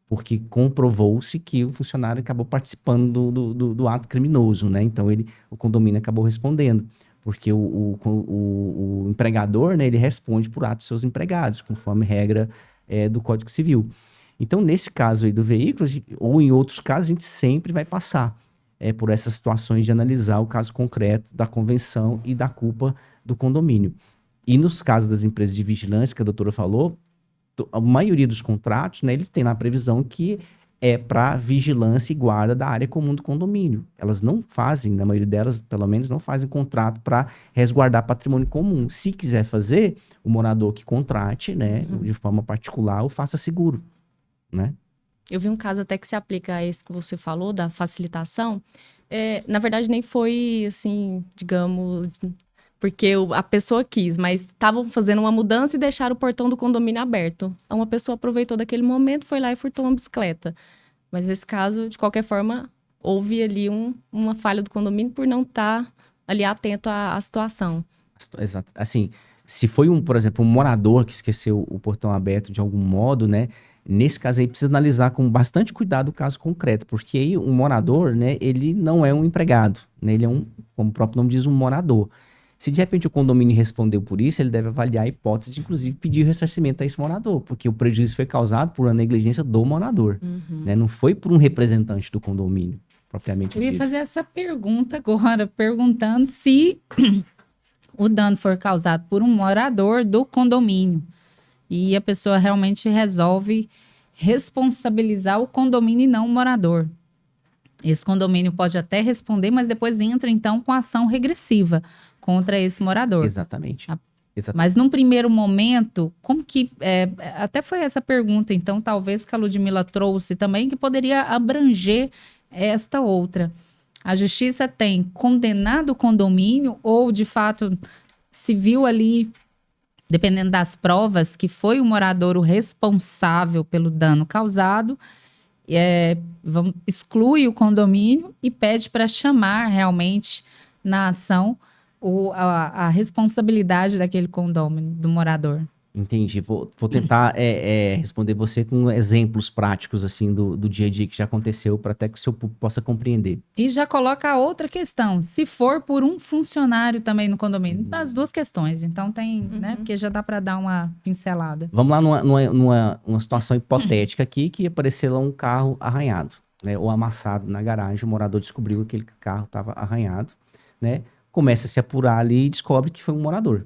porque comprovou-se que o funcionário acabou participando do ato criminoso, né? Então, o condomínio acabou respondendo. Porque o empregador, né, ele responde por atos dos seus empregados, conforme regra do Código Civil. Então, nesse caso aí do veículo, ou em outros casos, a gente sempre vai passar por essas situações de analisar o caso concreto da convenção e da culpa do condomínio. E nos casos das empresas de vigilância, que a doutora falou, a maioria dos contratos, né, eles têm na previsão que é para vigilância e guarda da área comum do condomínio. Elas não fazem, na maioria delas, pelo menos, não fazem contrato para resguardar patrimônio comum. Se quiser fazer, o morador que contrate, né, de forma particular, ou faça seguro, né? Eu vi um caso até que se aplica a esse que você falou, da facilitação. Na verdade, nem foi, assim, digamos, porque a pessoa quis, mas estavam fazendo uma mudança e deixaram o portão do condomínio aberto. Uma pessoa aproveitou daquele momento, foi lá e furtou uma bicicleta. Mas nesse caso, de qualquer forma, houve ali uma falha do condomínio por não estar ali atento à situação. Exato. Assim, se foi, por exemplo, um morador que esqueceu o portão aberto de algum modo, né? Nesse caso aí, precisa analisar com bastante cuidado o caso concreto, porque aí um morador, né, ele não é um empregado, né, ele é como o próprio nome diz, um morador. Se de repente o condomínio respondeu por isso, ele deve avaliar a hipótese de, inclusive, pedir o ressarcimento a esse morador, porque o prejuízo foi causado por uma negligência do morador, né, não foi por um representante do condomínio, propriamente dito. Eu ia fazer essa pergunta agora, perguntando se o dano for causado por um morador do condomínio. E a pessoa realmente resolve responsabilizar o condomínio e não o morador. Esse condomínio pode até responder, mas depois entra, então, com ação regressiva contra esse morador. Exatamente. Mas num primeiro momento, como que... até foi essa pergunta, então, talvez que a Ludmila trouxe também, que poderia abranger esta outra. A justiça tem condenado o condomínio ou, de fato, se viu ali... Dependendo das provas, que foi o morador o responsável pelo dano causado, exclui o condomínio e pede para chamar realmente na ação a responsabilidade daquele condomínio, do morador. Entendi. Vou tentar responder você com exemplos práticos assim do dia a dia que já aconteceu, para até que o seu público possa compreender. E já coloca a outra questão. Se for por um funcionário também no condomínio, das duas questões. Então tem, né? Porque já dá para dar uma pincelada. Vamos lá numa situação hipotética aqui, que apareceu lá um carro arranhado, né, ou amassado na garagem. O morador descobriu que aquele carro estava arranhado, né? Começa a se apurar ali e descobre que foi um morador.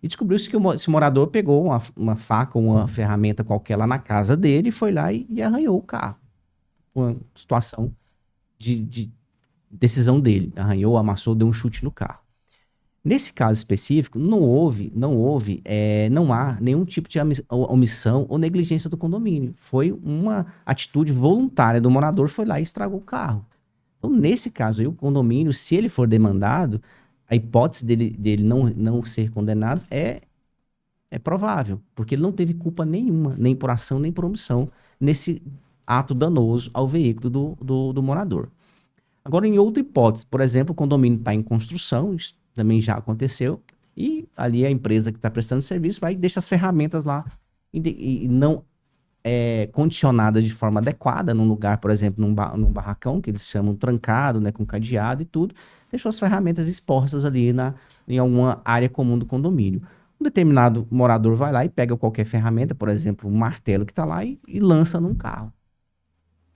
E descobriu-se que esse morador pegou uma faca, uma ferramenta qualquer lá na casa dele e foi lá e arranhou o carro. Uma situação de decisão dele. Arranhou, amassou, deu um chute no carro. Nesse caso específico, não há nenhum tipo de omissão ou negligência do condomínio. Foi uma atitude voluntária do morador, foi lá e estragou o carro. Então, nesse caso aí, o condomínio, se ele for demandado, a hipótese dele não ser condenado é provável, porque ele não teve culpa nenhuma, nem por ação, nem por omissão, nesse ato danoso ao veículo do morador. Agora, em outra hipótese, por exemplo, o condomínio está em construção, isso também já aconteceu, e ali a empresa que está prestando serviço vai e deixa as ferramentas lá e não condicionadas de forma adequada, num lugar, por exemplo, num barracão, que eles chamam trancado, né, com cadeado e tudo, deixou as ferramentas expostas ali em alguma área comum do condomínio. Um determinado morador vai lá e pega qualquer ferramenta, por exemplo, um martelo que está lá e lança num carro.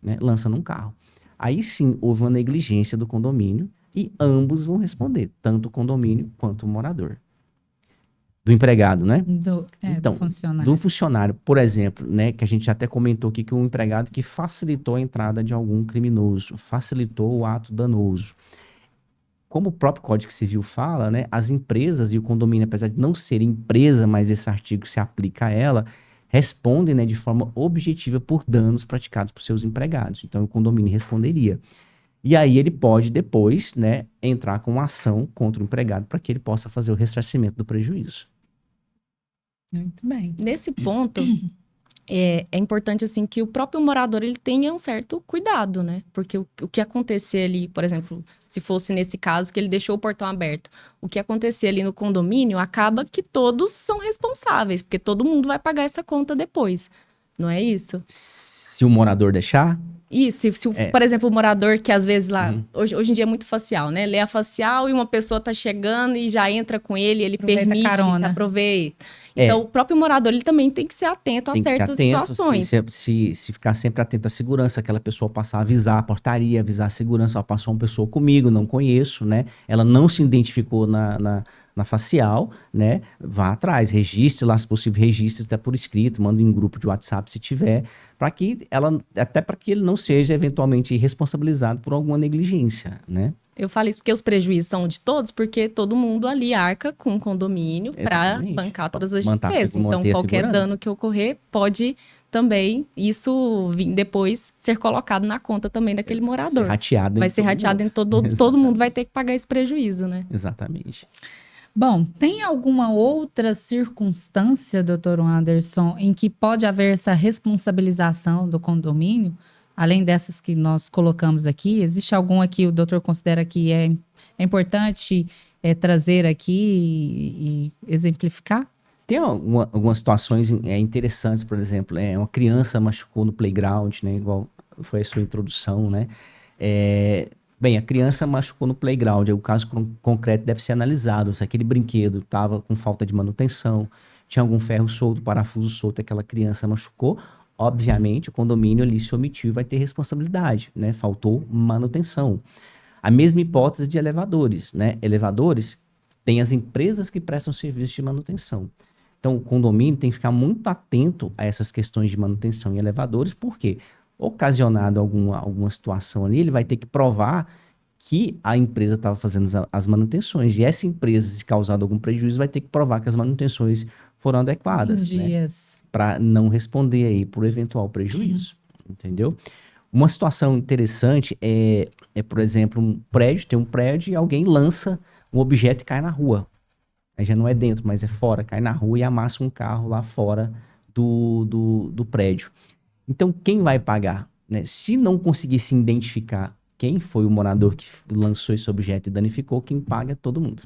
Né? Lança num carro. Aí sim, houve uma negligência do condomínio e ambos vão responder, tanto o condomínio quanto o morador. Do empregado, né? Do funcionário. Do funcionário, por exemplo, né, que a gente até comentou aqui que um empregado que facilitou a entrada de algum criminoso, facilitou o ato danoso. Como o próprio Código Civil fala, né, as empresas e o condomínio, apesar de não ser empresa, mas esse artigo se aplica a ela, respondem, né, de forma objetiva por danos praticados por seus empregados. Então, o condomínio responderia. E aí ele pode depois, né, entrar com uma ação contra o empregado para que ele possa fazer o ressarcimento do prejuízo. Muito bem. Nesse ponto, é importante assim que o próprio morador ele tenha um certo cuidado, né? Porque o que acontecer ali, por exemplo, se fosse nesse caso que ele deixou o portão aberto, o que acontecer ali no condomínio acaba que todos são responsáveis, porque todo mundo vai pagar essa conta depois. Não é isso? Se o morador deixar? Isso, por exemplo, o morador que às vezes lá, hoje em dia é muito facial, né? Lê a facial e uma pessoa tá chegando e já entra com ele Aproveita a permite, carona. se aproveita. Então, o próprio morador, ele também tem que ser atento a Tem que ser certas atento, situações. se ficar sempre atento à segurança, aquela pessoa passar a avisar a portaria, avisar a segurança, ó, passou uma pessoa comigo, não conheço, né? Ela não se identificou na facial, né? Vá atrás, registre lá, se possível, registre até por escrito, manda em grupo de WhatsApp se tiver, até para que ele não seja eventualmente responsabilizado por alguma negligência, né? Eu falo isso porque os prejuízos são de todos, porque todo mundo ali arca com o condomínio para Exatamente. bancar todas as Manter despesas. Então, a qualquer segurança. dano que ocorrer, pode também isso vir depois ser colocado na conta também daquele morador. Vai ser rateado em todo mundo vai ter que pagar esse prejuízo, né? Exatamente. Bom, tem alguma outra circunstância, doutor Anderson, em que pode haver essa responsabilização do condomínio, além dessas que nós colocamos aqui? Existe algum aqui o doutor considera que é importante trazer aqui e exemplificar? Tem algumas situações interessantes, por exemplo, uma criança machucou no playground, né? Igual foi a sua introdução, né? Bem, a criança machucou no playground, o caso concreto deve ser analisado, se aquele brinquedo estava com falta de manutenção, tinha algum ferro solto, parafuso solto, aquela criança machucou, obviamente o condomínio ali se omitiu e vai ter responsabilidade, né? Faltou manutenção. A mesma hipótese de elevadores, né? Elevadores tem as empresas que prestam serviço de manutenção. Então, o condomínio tem que ficar muito atento a essas questões de manutenção em elevadores, por quê? Ocasionado alguma situação ali, ele vai ter que provar que a empresa estava fazendo as manutenções. E essa empresa, se causado algum prejuízo, vai ter que provar que as manutenções foram adequadas, né? Para não responder aí por eventual prejuízo, entendeu? Uma situação interessante por exemplo, tem um prédio e alguém lança um objeto e cai na rua. Aí já não é dentro, mas é fora. Cai na rua e amassa um carro lá fora do prédio. Então, quem vai pagar, né? Se não conseguir se identificar quem foi o morador que lançou esse objeto e danificou, quem paga é todo mundo.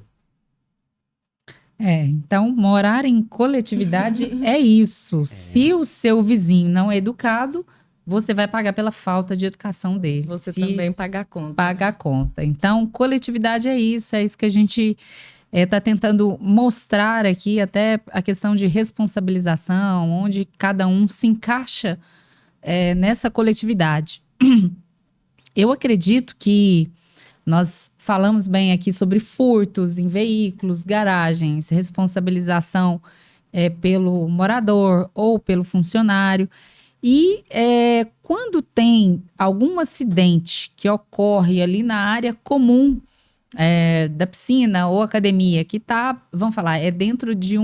Então, morar em coletividade é isso. Se o seu vizinho não é educado, você vai pagar pela falta de educação dele. Você também paga a conta. Paga a conta. Então, coletividade é isso que a gente está tentando mostrar aqui, até a questão de responsabilização, onde cada um se encaixa nessa coletividade. Eu acredito que nós falamos bem aqui sobre furtos em veículos, garagens, responsabilização pelo morador ou pelo funcionário. E quando tem algum acidente que ocorre ali na área comum da piscina ou academia, que está, vamos falar, dentro de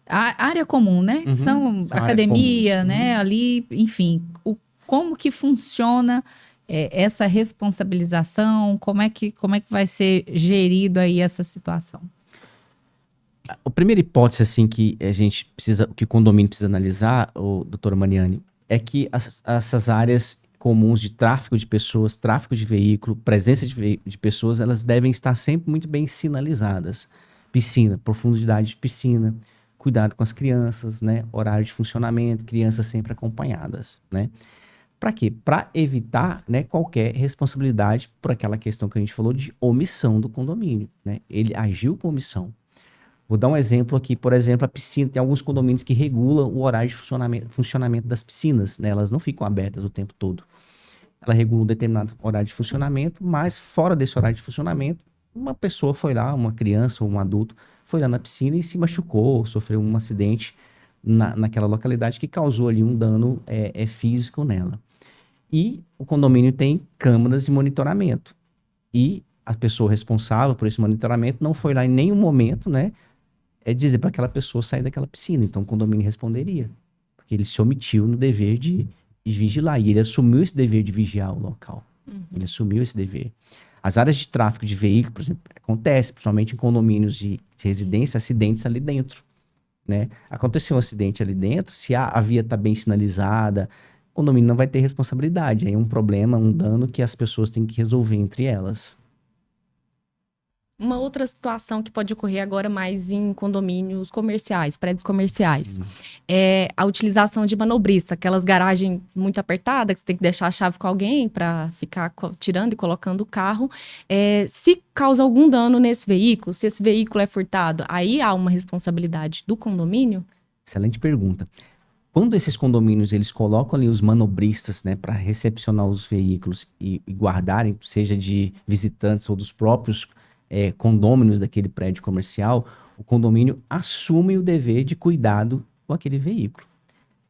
a área comum, né? São academia, né? Ali, enfim, como que funciona essa responsabilização? Como é que vai ser gerido aí essa situação? A primeira hipótese, assim, que que o condomínio precisa analisar, doutora Mariane, é que essas áreas comuns de tráfego de pessoas, tráfego de veículo, presença de pessoas, elas devem estar sempre muito bem sinalizadas. Piscina, profundidade de piscina, cuidado com as crianças, né? Horário de funcionamento, crianças sempre acompanhadas, né? Para quê? Para evitar, né, qualquer responsabilidade por aquela questão que a gente falou de omissão do condomínio, né? Ele agiu com omissão. Vou dar um exemplo aqui, por exemplo, a piscina, tem alguns condomínios que regulam o horário de funcionamento das piscinas, né? Elas não ficam abertas o tempo todo. Ela regula um determinado horário de funcionamento, mas fora desse horário de funcionamento, uma pessoa foi lá, uma criança ou um adulto, foi lá na piscina e se machucou, sofreu um acidente naquela localidade que causou ali um dano físico nela. E o condomínio tem câmeras de monitoramento. E a pessoa responsável por esse monitoramento não foi lá em nenhum momento, né, dizer para aquela pessoa sair daquela piscina. Então o condomínio responderia. Porque ele se omitiu no dever de vigilar. E ele assumiu esse dever de vigiar o local. Ele assumiu esse dever. As áreas de tráfego de veículo, por exemplo, acontece, principalmente em condomínios de residência, acidentes ali dentro, né? Aconteceu um acidente ali dentro, se a via está bem sinalizada, o condomínio não vai ter responsabilidade. Aí é um problema, um dano que as pessoas têm que resolver entre elas. Uma outra situação que pode ocorrer agora mais em condomínios comerciais, prédios comerciais, é a utilização de manobrista, aquelas garagens muito apertadas, que você tem que deixar a chave com alguém para ficar tirando e colocando o carro. Se causa algum dano nesse veículo, se esse veículo é furtado, aí há uma responsabilidade do condomínio? Excelente pergunta. Quando esses condomínios eles colocam ali os manobristas, né, para recepcionar os veículos e guardarem, seja de visitantes ou dos próprios condôminos daquele prédio comercial, o condomínio assume o dever de cuidado com aquele veículo.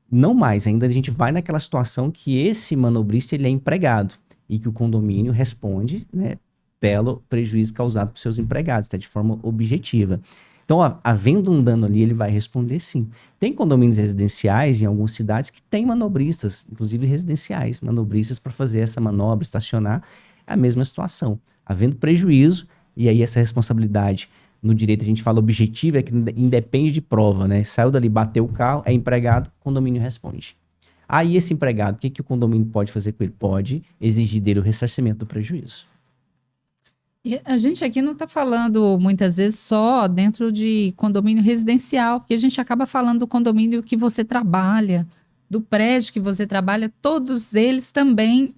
Não mais, ainda a gente vai naquela situação que esse manobrista ele é empregado e que o condomínio responde, né, pelo prejuízo causado por seus empregados, tá, de forma objetiva. Então, havendo um dano ali, ele vai responder sim. Tem condomínios residenciais em algumas cidades que tem manobristas, inclusive residenciais, manobristas para fazer essa manobra, estacionar, é a mesma situação. Havendo prejuízo, e aí essa responsabilidade no direito a gente fala objetiva, é que independe de prova, né? Saiu dali, bateu o carro, é empregado, o condomínio responde. Aí esse empregado, o que o condomínio pode fazer com ele? Pode exigir dele o ressarcimento do prejuízo. E a gente aqui não está falando muitas vezes só dentro de condomínio residencial, porque a gente acaba falando do condomínio que você trabalha, do prédio que você trabalha, todos eles também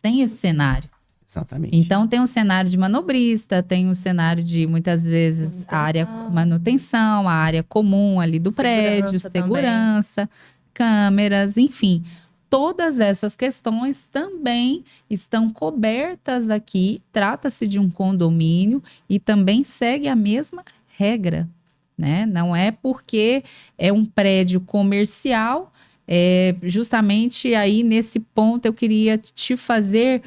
têm esse cenário. Exatamente. Então, tem um cenário de manobrista, tem um cenário de, muitas vezes, a área manutenção, a área comum ali do prédio, segurança, câmeras, enfim. Todas essas questões também estão cobertas aqui. Trata-se de um condomínio e também segue a mesma regra, né? Não é porque é um prédio comercial, justamente aí nesse ponto eu queria te fazer...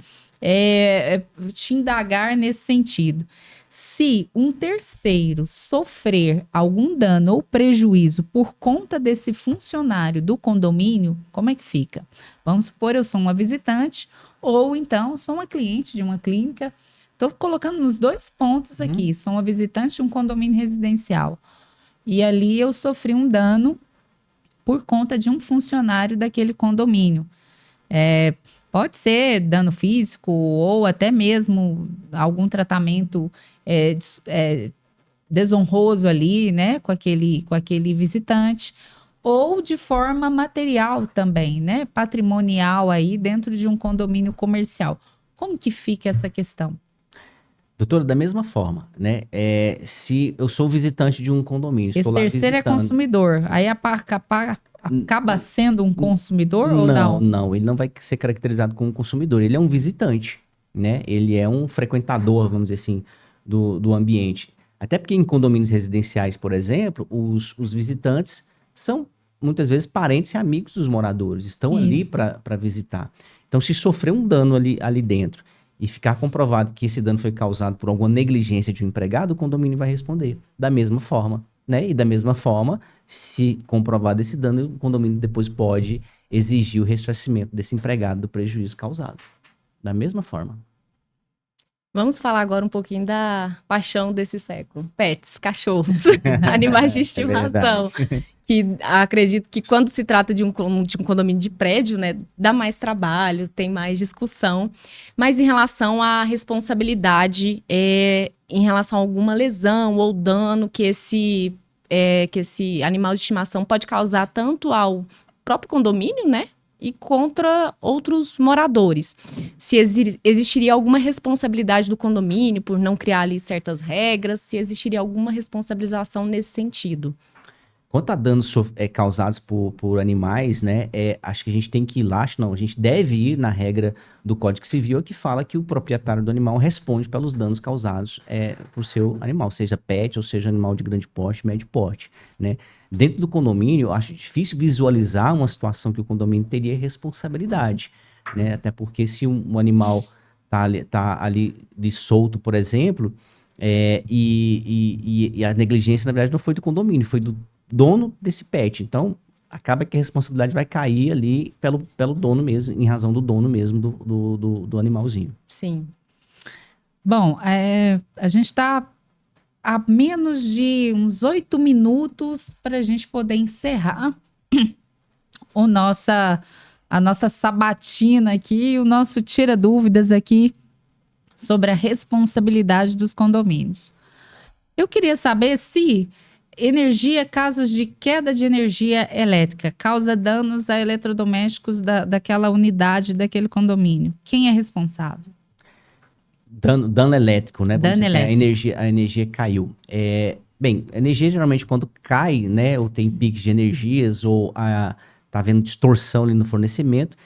te indagar nesse sentido. Se um terceiro sofrer algum dano ou prejuízo por conta desse funcionário do condomínio, como é que fica? Vamos supor, eu sou uma visitante ou então sou uma cliente de uma clínica. Estou colocando nos dois pontos aqui. Sou uma visitante de um condomínio residencial. E ali eu sofri um dano por conta de um funcionário daquele condomínio. Pode ser dano físico ou até mesmo algum tratamento desonroso ali, né, com aquele visitante, ou de forma material também, né, patrimonial aí dentro de um condomínio comercial. Como que fica essa questão? Doutora, da mesma forma, né, se eu sou visitante de um condomínio, Esse estou lá terceiro visitando... é consumidor, aí acaba sendo um consumidor ou não? Não, ele não vai ser caracterizado como consumidor, ele é um visitante, né? Ele é um frequentador, vamos dizer assim, do ambiente. Até porque em condomínios residenciais, por exemplo, os visitantes são muitas vezes parentes e amigos dos moradores, estão ali para visitar. Então, se sofrer um dano ali dentro e ficar comprovado que esse dano foi causado por alguma negligência de um empregado, o condomínio vai responder da mesma forma. Né? E da mesma forma, se comprovado esse dano, o condomínio depois pode exigir o ressarcimento desse empregado do prejuízo causado. Da mesma forma. Vamos falar agora um pouquinho da paixão desse século. Pets, cachorros, animais de estimação. Que acredito que quando se trata de um condomínio de prédio, né, dá mais trabalho, tem mais discussão. Mas em relação à responsabilidade, em relação a alguma lesão ou dano que esse animal de estimação pode causar tanto ao próprio condomínio, né, e contra outros moradores. Se existiria alguma responsabilidade do condomínio por não criar ali certas regras, se existiria alguma responsabilização nesse sentido. Quanto a danos causados por animais, né, acho que a gente tem que ir lá, a gente deve ir na regra do Código Civil que fala que o proprietário do animal responde pelos danos causados por seu animal, seja pet ou seja animal de grande porte, médio porte, né. Dentro do condomínio, eu acho difícil visualizar uma situação que o condomínio teria responsabilidade, né, até porque se um animal tá ali de solto, por exemplo, e a negligência, na verdade, não foi do condomínio, foi do dono desse pet. Então, acaba que a responsabilidade vai cair ali pelo dono mesmo, em razão do dono mesmo do animalzinho. Sim. Bom, a gente está a menos de uns 8 minutos para a gente poder encerrar a nossa sabatina aqui, o nosso tira dúvidas aqui sobre a responsabilidade dos condomínios. Eu queria saber se casos de queda de energia elétrica causa danos a eletrodomésticos daquela unidade, daquele condomínio. Quem é responsável? Dano elétrico, né? Dano elétrico. A energia caiu. Bem, a energia geralmente quando cai, né? Ou tem piques de energias, ou tá havendo distorção ali no fornecimento,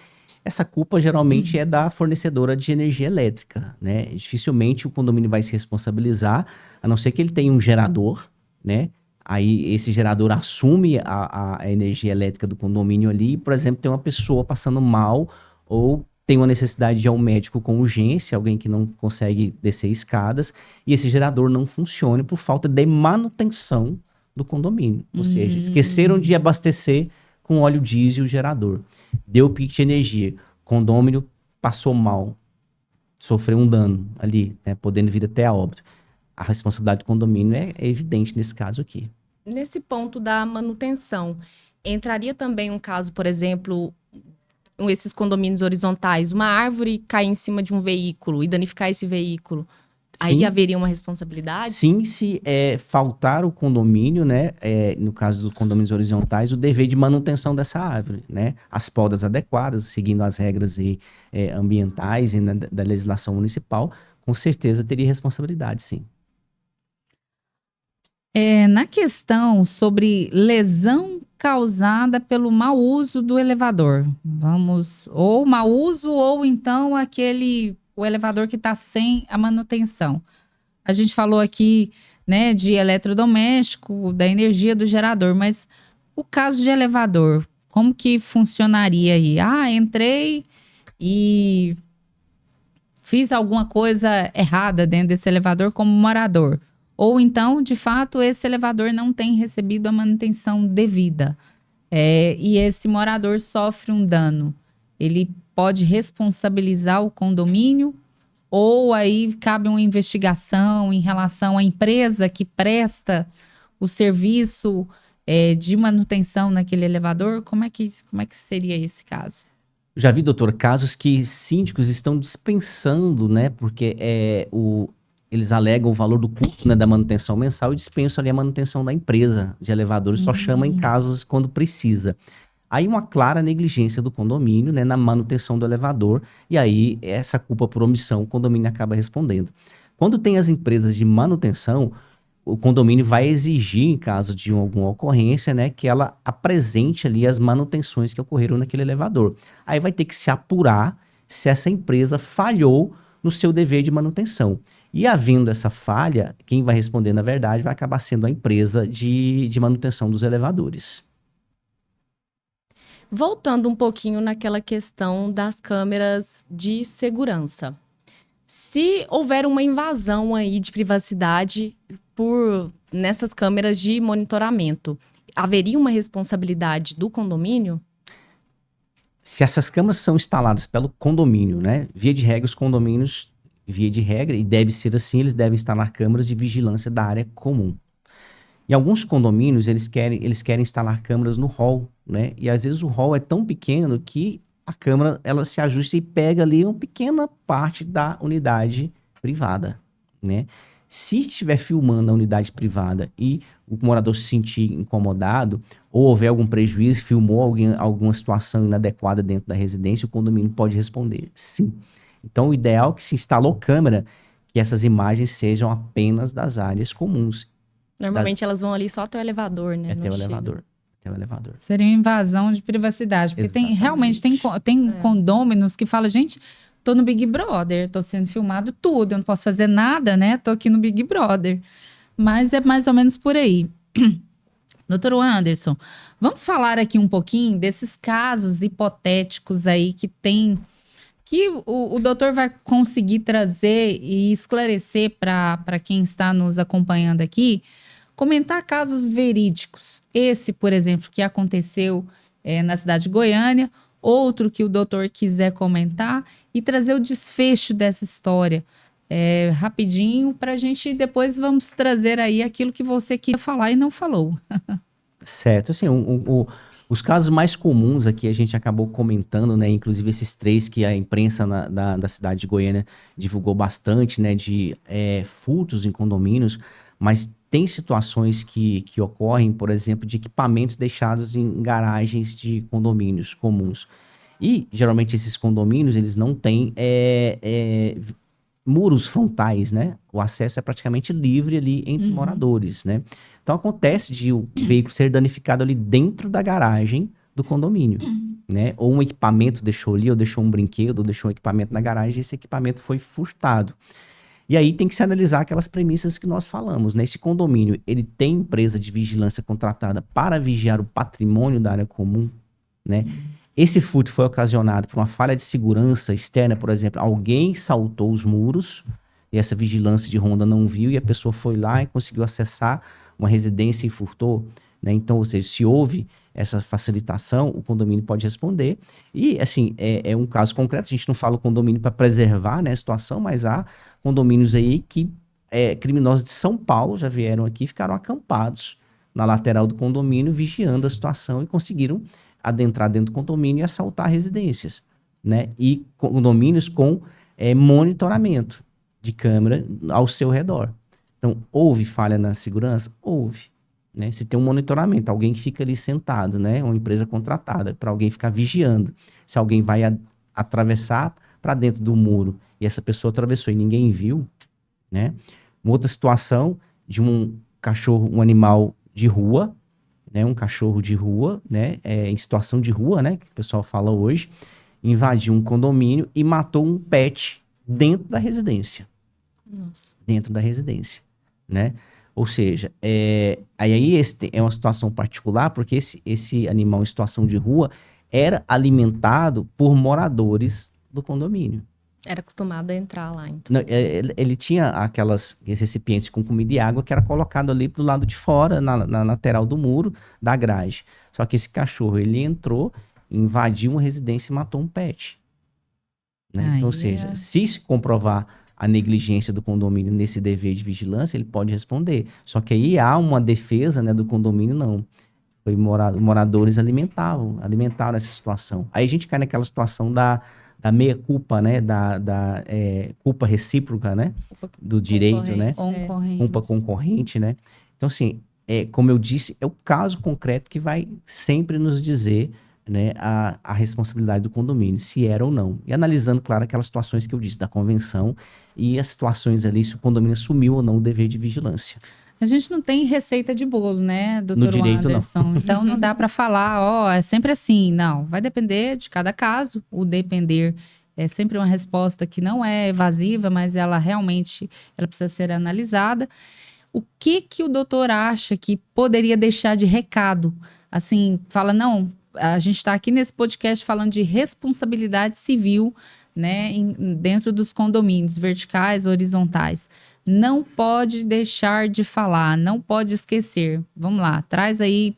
essa culpa geralmente é da fornecedora de energia elétrica, né? Dificilmente o condomínio vai se responsabilizar, a não ser que ele tenha um gerador, né? Aí esse gerador assume a energia elétrica do condomínio ali, por exemplo, tem uma pessoa passando mal ou tem uma necessidade de ir ao médico com urgência, alguém que não consegue descer escadas, e esse gerador não funciona por falta de manutenção do condomínio. Ou seja, esqueceram de abastecer com óleo diesel o gerador. Deu pico de energia, condomínio passou mal, sofreu um dano ali, né, podendo vir até a óbito. A responsabilidade do condomínio é evidente nesse caso aqui. Nesse ponto da manutenção, entraria também um caso, por exemplo, esses condomínios horizontais, uma árvore cair em cima de um veículo e danificar esse veículo, aí haveria uma responsabilidade? Sim, se faltar o condomínio, né, no caso dos condomínios horizontais, o dever de manutenção dessa árvore, né, as podas adequadas, seguindo as regras ambientais e da legislação municipal, com certeza teria responsabilidade, sim. Na questão sobre lesão causada pelo mau uso do elevador, ou mau uso, ou então o elevador que está sem a manutenção. A gente falou aqui, né, de eletrodoméstico, da energia do gerador, mas o caso de elevador, como que funcionaria aí? Entrei e fiz alguma coisa errada dentro desse elevador como morador. Ou então, de fato, esse elevador não tem recebido a manutenção devida. E esse morador sofre um dano. Ele pode responsabilizar o condomínio, ou aí cabe uma investigação em relação à empresa que presta o serviço de manutenção naquele elevador? Como é que seria esse caso? Já vi, doutor, casos que síndicos estão dispensando, né, porque eles alegam o valor do custo, né, da manutenção mensal e dispensam ali a manutenção da empresa de elevadores, só chama em casos quando precisa. Aí uma clara negligência do condomínio, né, na manutenção do elevador, e aí essa culpa por omissão o condomínio acaba respondendo. Quando tem as empresas de manutenção, o condomínio vai exigir, em caso de alguma ocorrência, né, que ela apresente ali as manutenções que ocorreram naquele elevador. Aí vai ter que se apurar se essa empresa falhou no seu dever de manutenção. E havendo essa falha, quem vai responder, na verdade, vai acabar sendo a empresa de manutenção dos elevadores. Voltando um pouquinho naquela questão das câmeras de segurança. Se houver uma invasão aí de privacidade nessas câmeras de monitoramento, haveria uma responsabilidade do condomínio? Se essas câmeras são instaladas pelo condomínio, né? Via de regra, os condomínios, e deve ser assim, eles devem instalar câmeras de vigilância da área comum. Em alguns condomínios, eles querem instalar câmeras no hall, né? E às vezes o hall é tão pequeno que a câmera, ela se ajusta e pega ali uma pequena parte da unidade privada, né? Se estiver filmando a unidade privada e o morador se sentir incomodado ou houver algum prejuízo, filmou alguma situação inadequada dentro da residência, o condomínio pode responder sim. Então, o ideal é que se instalou câmera, que essas imagens sejam apenas das áreas comuns. Normalmente elas vão ali só até o elevador, né? Até o elevador. Seria invasão de privacidade. Porque realmente tem condôminos que falam, gente, tô no Big Brother, tô sendo filmado tudo, eu não posso fazer nada, né? Tô aqui no Big Brother. Mas é mais ou menos por aí. Doutor Anderson, vamos falar aqui um pouquinho desses casos hipotéticos aí que o doutor vai conseguir trazer e esclarecer para quem está nos acompanhando aqui, comentar casos verídicos. Esse, por exemplo, que aconteceu na cidade de Goiânia, outro que o doutor quiser comentar e trazer o desfecho dessa história rapidinho para a gente depois vamos trazer aí aquilo que você queria falar e não falou. Certo, assim, Os casos mais comuns aqui, a gente acabou comentando, né? Inclusive esses 3 que a imprensa da cidade de Goiânia divulgou bastante, né? De furtos em condomínios, mas tem situações que ocorrem, por exemplo, de equipamentos deixados em garagens de condomínios comuns. E, geralmente, esses condomínios, eles não têm muros frontais, né? O acesso é praticamente livre ali entre moradores, né? Então, acontece de o veículo ser danificado ali dentro da garagem do condomínio, né? Ou um equipamento deixou ali, ou deixou um brinquedo, ou deixou um equipamento na garagem, e esse equipamento foi furtado. E aí tem que se analisar aquelas premissas que nós falamos, né? Esse condomínio, ele tem empresa de vigilância contratada para vigiar o patrimônio da área comum, né? Esse furto foi ocasionado por uma falha de segurança externa, por exemplo, alguém saltou os muros e essa vigilância de ronda não viu e a pessoa foi lá e conseguiu acessar uma residência e furtou, né? Então, ou seja, se houve essa facilitação, o condomínio pode responder. E, assim, é um caso concreto, a gente não fala o condomínio para preservar, né, a situação, mas há condomínios aí que criminosos de São Paulo já vieram aqui e ficaram acampados na lateral do condomínio, vigiando a situação e conseguiram adentrar dentro do condomínio e assaltar residências, né? E condomínios com monitoramento de câmera ao seu redor. Então, houve falha na segurança? Houve. Né? Se tem um monitoramento, alguém que fica ali sentado, né? Uma empresa contratada para alguém ficar vigiando. Se alguém vai atravessar para dentro do muro e essa pessoa atravessou e ninguém viu, né? Uma outra situação de um cachorro, um animal de rua, né, um cachorro de rua, né, em situação de rua, né, que o pessoal fala hoje, invadiu um condomínio e matou um pet dentro da residência. Nossa. Dentro da residência, né? Ou seja, aí é uma situação particular, porque esse animal em situação de rua era alimentado por moradores do condomínio. Era acostumado a entrar lá, então. Não, ele tinha aqueles recipientes com comida e água que era colocado ali do lado de fora, na lateral do muro da grade. Só que esse cachorro, ele entrou, invadiu uma residência e matou um pet. Né? Então, ou seja, se comprovar a negligência do condomínio nesse dever de vigilância, ele pode responder. Só que aí há uma defesa, né, do condomínio, não. Moradores alimentaram essa situação. Aí a gente cai naquela situação da meia-culpa, né? Da culpa recíproca, né? Do direito, né? Culpa concorrente, né? Então, assim, como eu disse, é o caso concreto que vai sempre nos dizer, né, a responsabilidade do condomínio, se era ou não. E analisando, claro, aquelas situações que eu disse, da convenção e as situações ali, se o condomínio assumiu ou não o dever de vigilância. A gente não tem receita de bolo, né, doutor No direito, Anderson? Não. Então não dá para falar, é sempre assim. Não, vai depender de cada caso. O depender é sempre uma resposta que não é evasiva, mas ela realmente precisa ser analisada. O que o doutor acha que poderia deixar de recado? Assim, fala, não, a gente está aqui nesse podcast falando de responsabilidade civil, né, dentro dos condomínios, verticais, horizontais. Não pode deixar de falar, não pode esquecer. Vamos lá, traz aí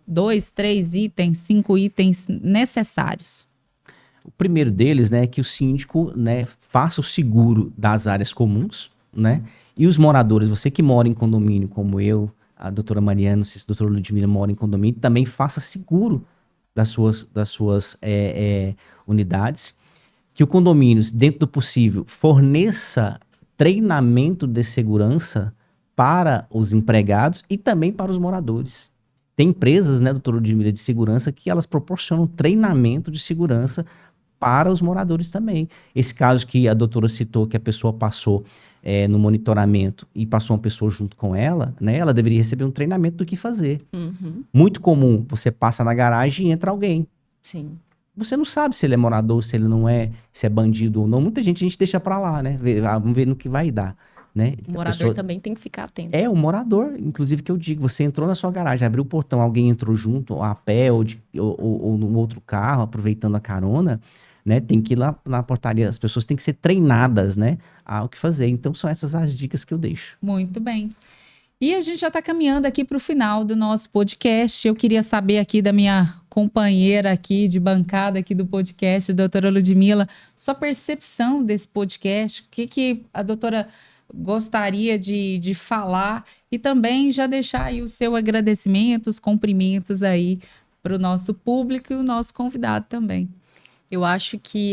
2, 3 itens, 5 itens necessários. O primeiro deles, né, é que o síndico, né, faça o seguro das áreas comuns, né, e os moradores, você que mora em condomínio como eu, a doutora Mariana, não sei se a doutora Ludmila mora em condomínio, também faça seguro das suas unidades, que o condomínio, dentro do possível, forneça treinamento de segurança para os empregados e também para os moradores. Tem empresas, né, doutora Ludmila, de segurança que elas proporcionam treinamento de segurança para os moradores também. Esse caso que a doutora citou, que a pessoa passou no monitoramento e passou uma pessoa junto com ela, né, ela deveria receber um treinamento do que fazer. Uhum. Muito comum, você passa na garagem e entra alguém. Sim. Você não sabe se ele é morador, se ele não é, se é bandido ou não. Muita gente a gente deixa pra lá, né? Vamos ver no que vai dar, né? O morador também tem que ficar atento. O morador, inclusive, que eu digo, você entrou na sua garagem, abriu o portão, alguém entrou junto, ou a pé, ou num outro carro, aproveitando a carona, né? Tem que ir lá na portaria, as pessoas têm que ser treinadas, né? A o que fazer. Então, são essas as dicas que eu deixo. Muito bem. E a gente já está caminhando aqui para o final do nosso podcast. Eu queria saber aqui da minha companheira aqui de bancada aqui do podcast, doutora Ludmila, sua percepção desse podcast, o que a doutora gostaria de falar e também já deixar aí o seu agradecimento, os cumprimentos aí para o nosso público e o nosso convidado também.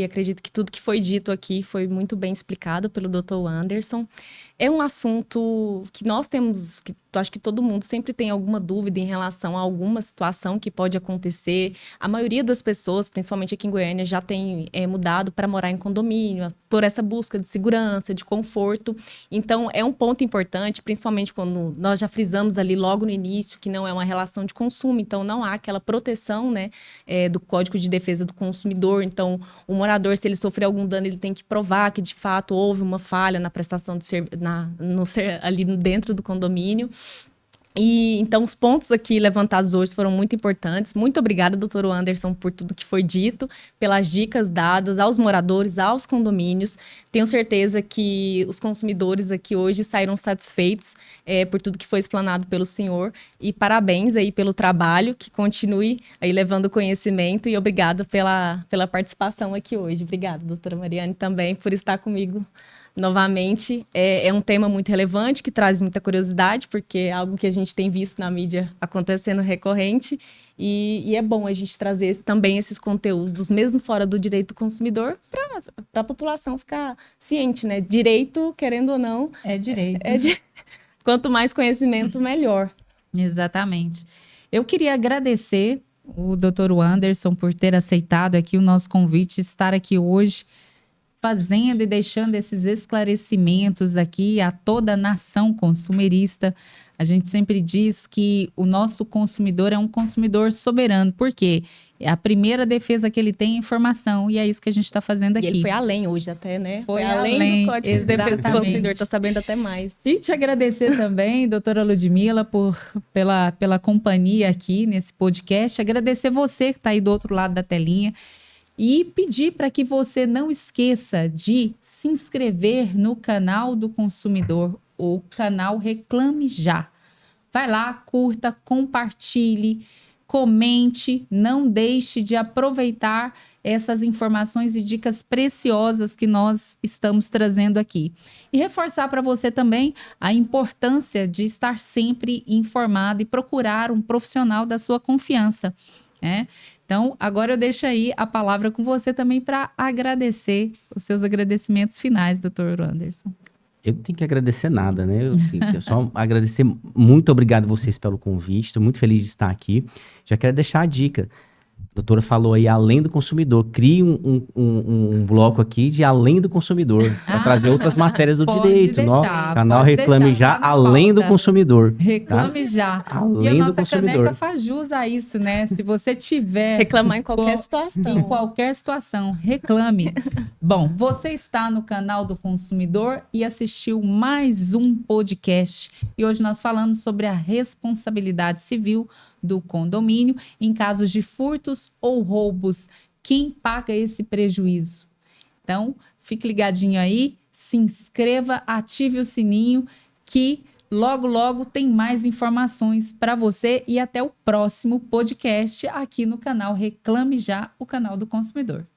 Acredito que tudo que foi dito aqui foi muito bem explicado pelo Dr. Anderson. É um assunto que nós temos, que acho que todo mundo sempre tem alguma dúvida em relação a alguma situação que pode acontecer. A maioria das pessoas, principalmente aqui em Goiânia, já tem mudado para morar em condomínio, por essa busca de segurança, de conforto. Então, é um ponto importante, principalmente quando nós já frisamos ali logo no início que não é uma relação de consumo, então não há aquela proteção, né, do Código de Defesa do Consumidor. Então, o morador, se ele sofrer algum dano, ele tem que provar que, de fato, houve uma falha na prestação de serviço, ali dentro do condomínio. E então os pontos aqui levantados hoje foram muito importantes. Muito obrigada, doutor Anderson, por tudo que foi dito, pelas dicas dadas aos moradores, aos condomínios. Tenho certeza que os consumidores aqui hoje saíram satisfeitos por tudo que foi explanado pelo senhor. E parabéns aí pelo trabalho, que continue aí levando conhecimento, e obrigada pela participação aqui hoje. Obrigada, doutora Mariane, também por estar comigo novamente. É um tema muito relevante, que traz muita curiosidade, porque é algo que a gente tem visto na mídia acontecendo recorrente, e é bom a gente trazer também esses conteúdos, mesmo fora do direito do consumidor, para a população ficar ciente, né? Direito, querendo ou não... É direito. Quanto mais conhecimento, melhor. Exatamente. Eu queria agradecer o Dr. Anderson por ter aceitado aqui o nosso convite, estar aqui hoje, fazendo e deixando esses esclarecimentos aqui a toda a nação consumerista. A gente sempre diz que o nosso consumidor é um consumidor soberano. Por quê? A primeira defesa que ele tem é informação, e é isso que a gente está fazendo aqui. E ele foi além hoje até, né? Foi além do Código de Defesa do Consumidor, estou sabendo até mais. E te agradecer também, doutora Ludmila, pela companhia aqui nesse podcast. Agradecer você que está aí do outro lado da telinha. E pedir para que você não esqueça de se inscrever no canal do consumidor, o canal Reclame Já. Vai lá, curta, compartilhe, comente, não deixe de aproveitar essas informações e dicas preciosas que nós estamos trazendo aqui. E reforçar para você também a importância de estar sempre informado e procurar um profissional da sua confiança, né? Então, agora eu deixo aí a palavra com você também para agradecer, os seus agradecimentos finais, doutor Anderson. Eu não tenho que agradecer nada, né? Eu tenho que só agradecer. Muito obrigado a vocês pelo convite. Estou muito feliz de estar aqui. Já quero deixar a dica. A doutora falou aí, além do consumidor. Crie um bloco aqui de além do consumidor, para trazer outras matérias do direito. Canal Reclame Já, além do consumidor. Reclame Já. Além e a do nossa consumidor. caneca faz jus a isso, né? Se você tiver... Reclamar em qualquer situação. Em qualquer situação, reclame. Bom, você está no canal do consumidor e assistiu mais um podcast. E hoje nós falamos sobre a responsabilidade civil do condomínio em casos de furtos ou roubos. Quem paga esse prejuízo? Então, fique ligadinho aí, se inscreva, ative o sininho, que logo, logo tem mais informações para você, e até o próximo podcast aqui no canal Reclame Já, o canal do consumidor.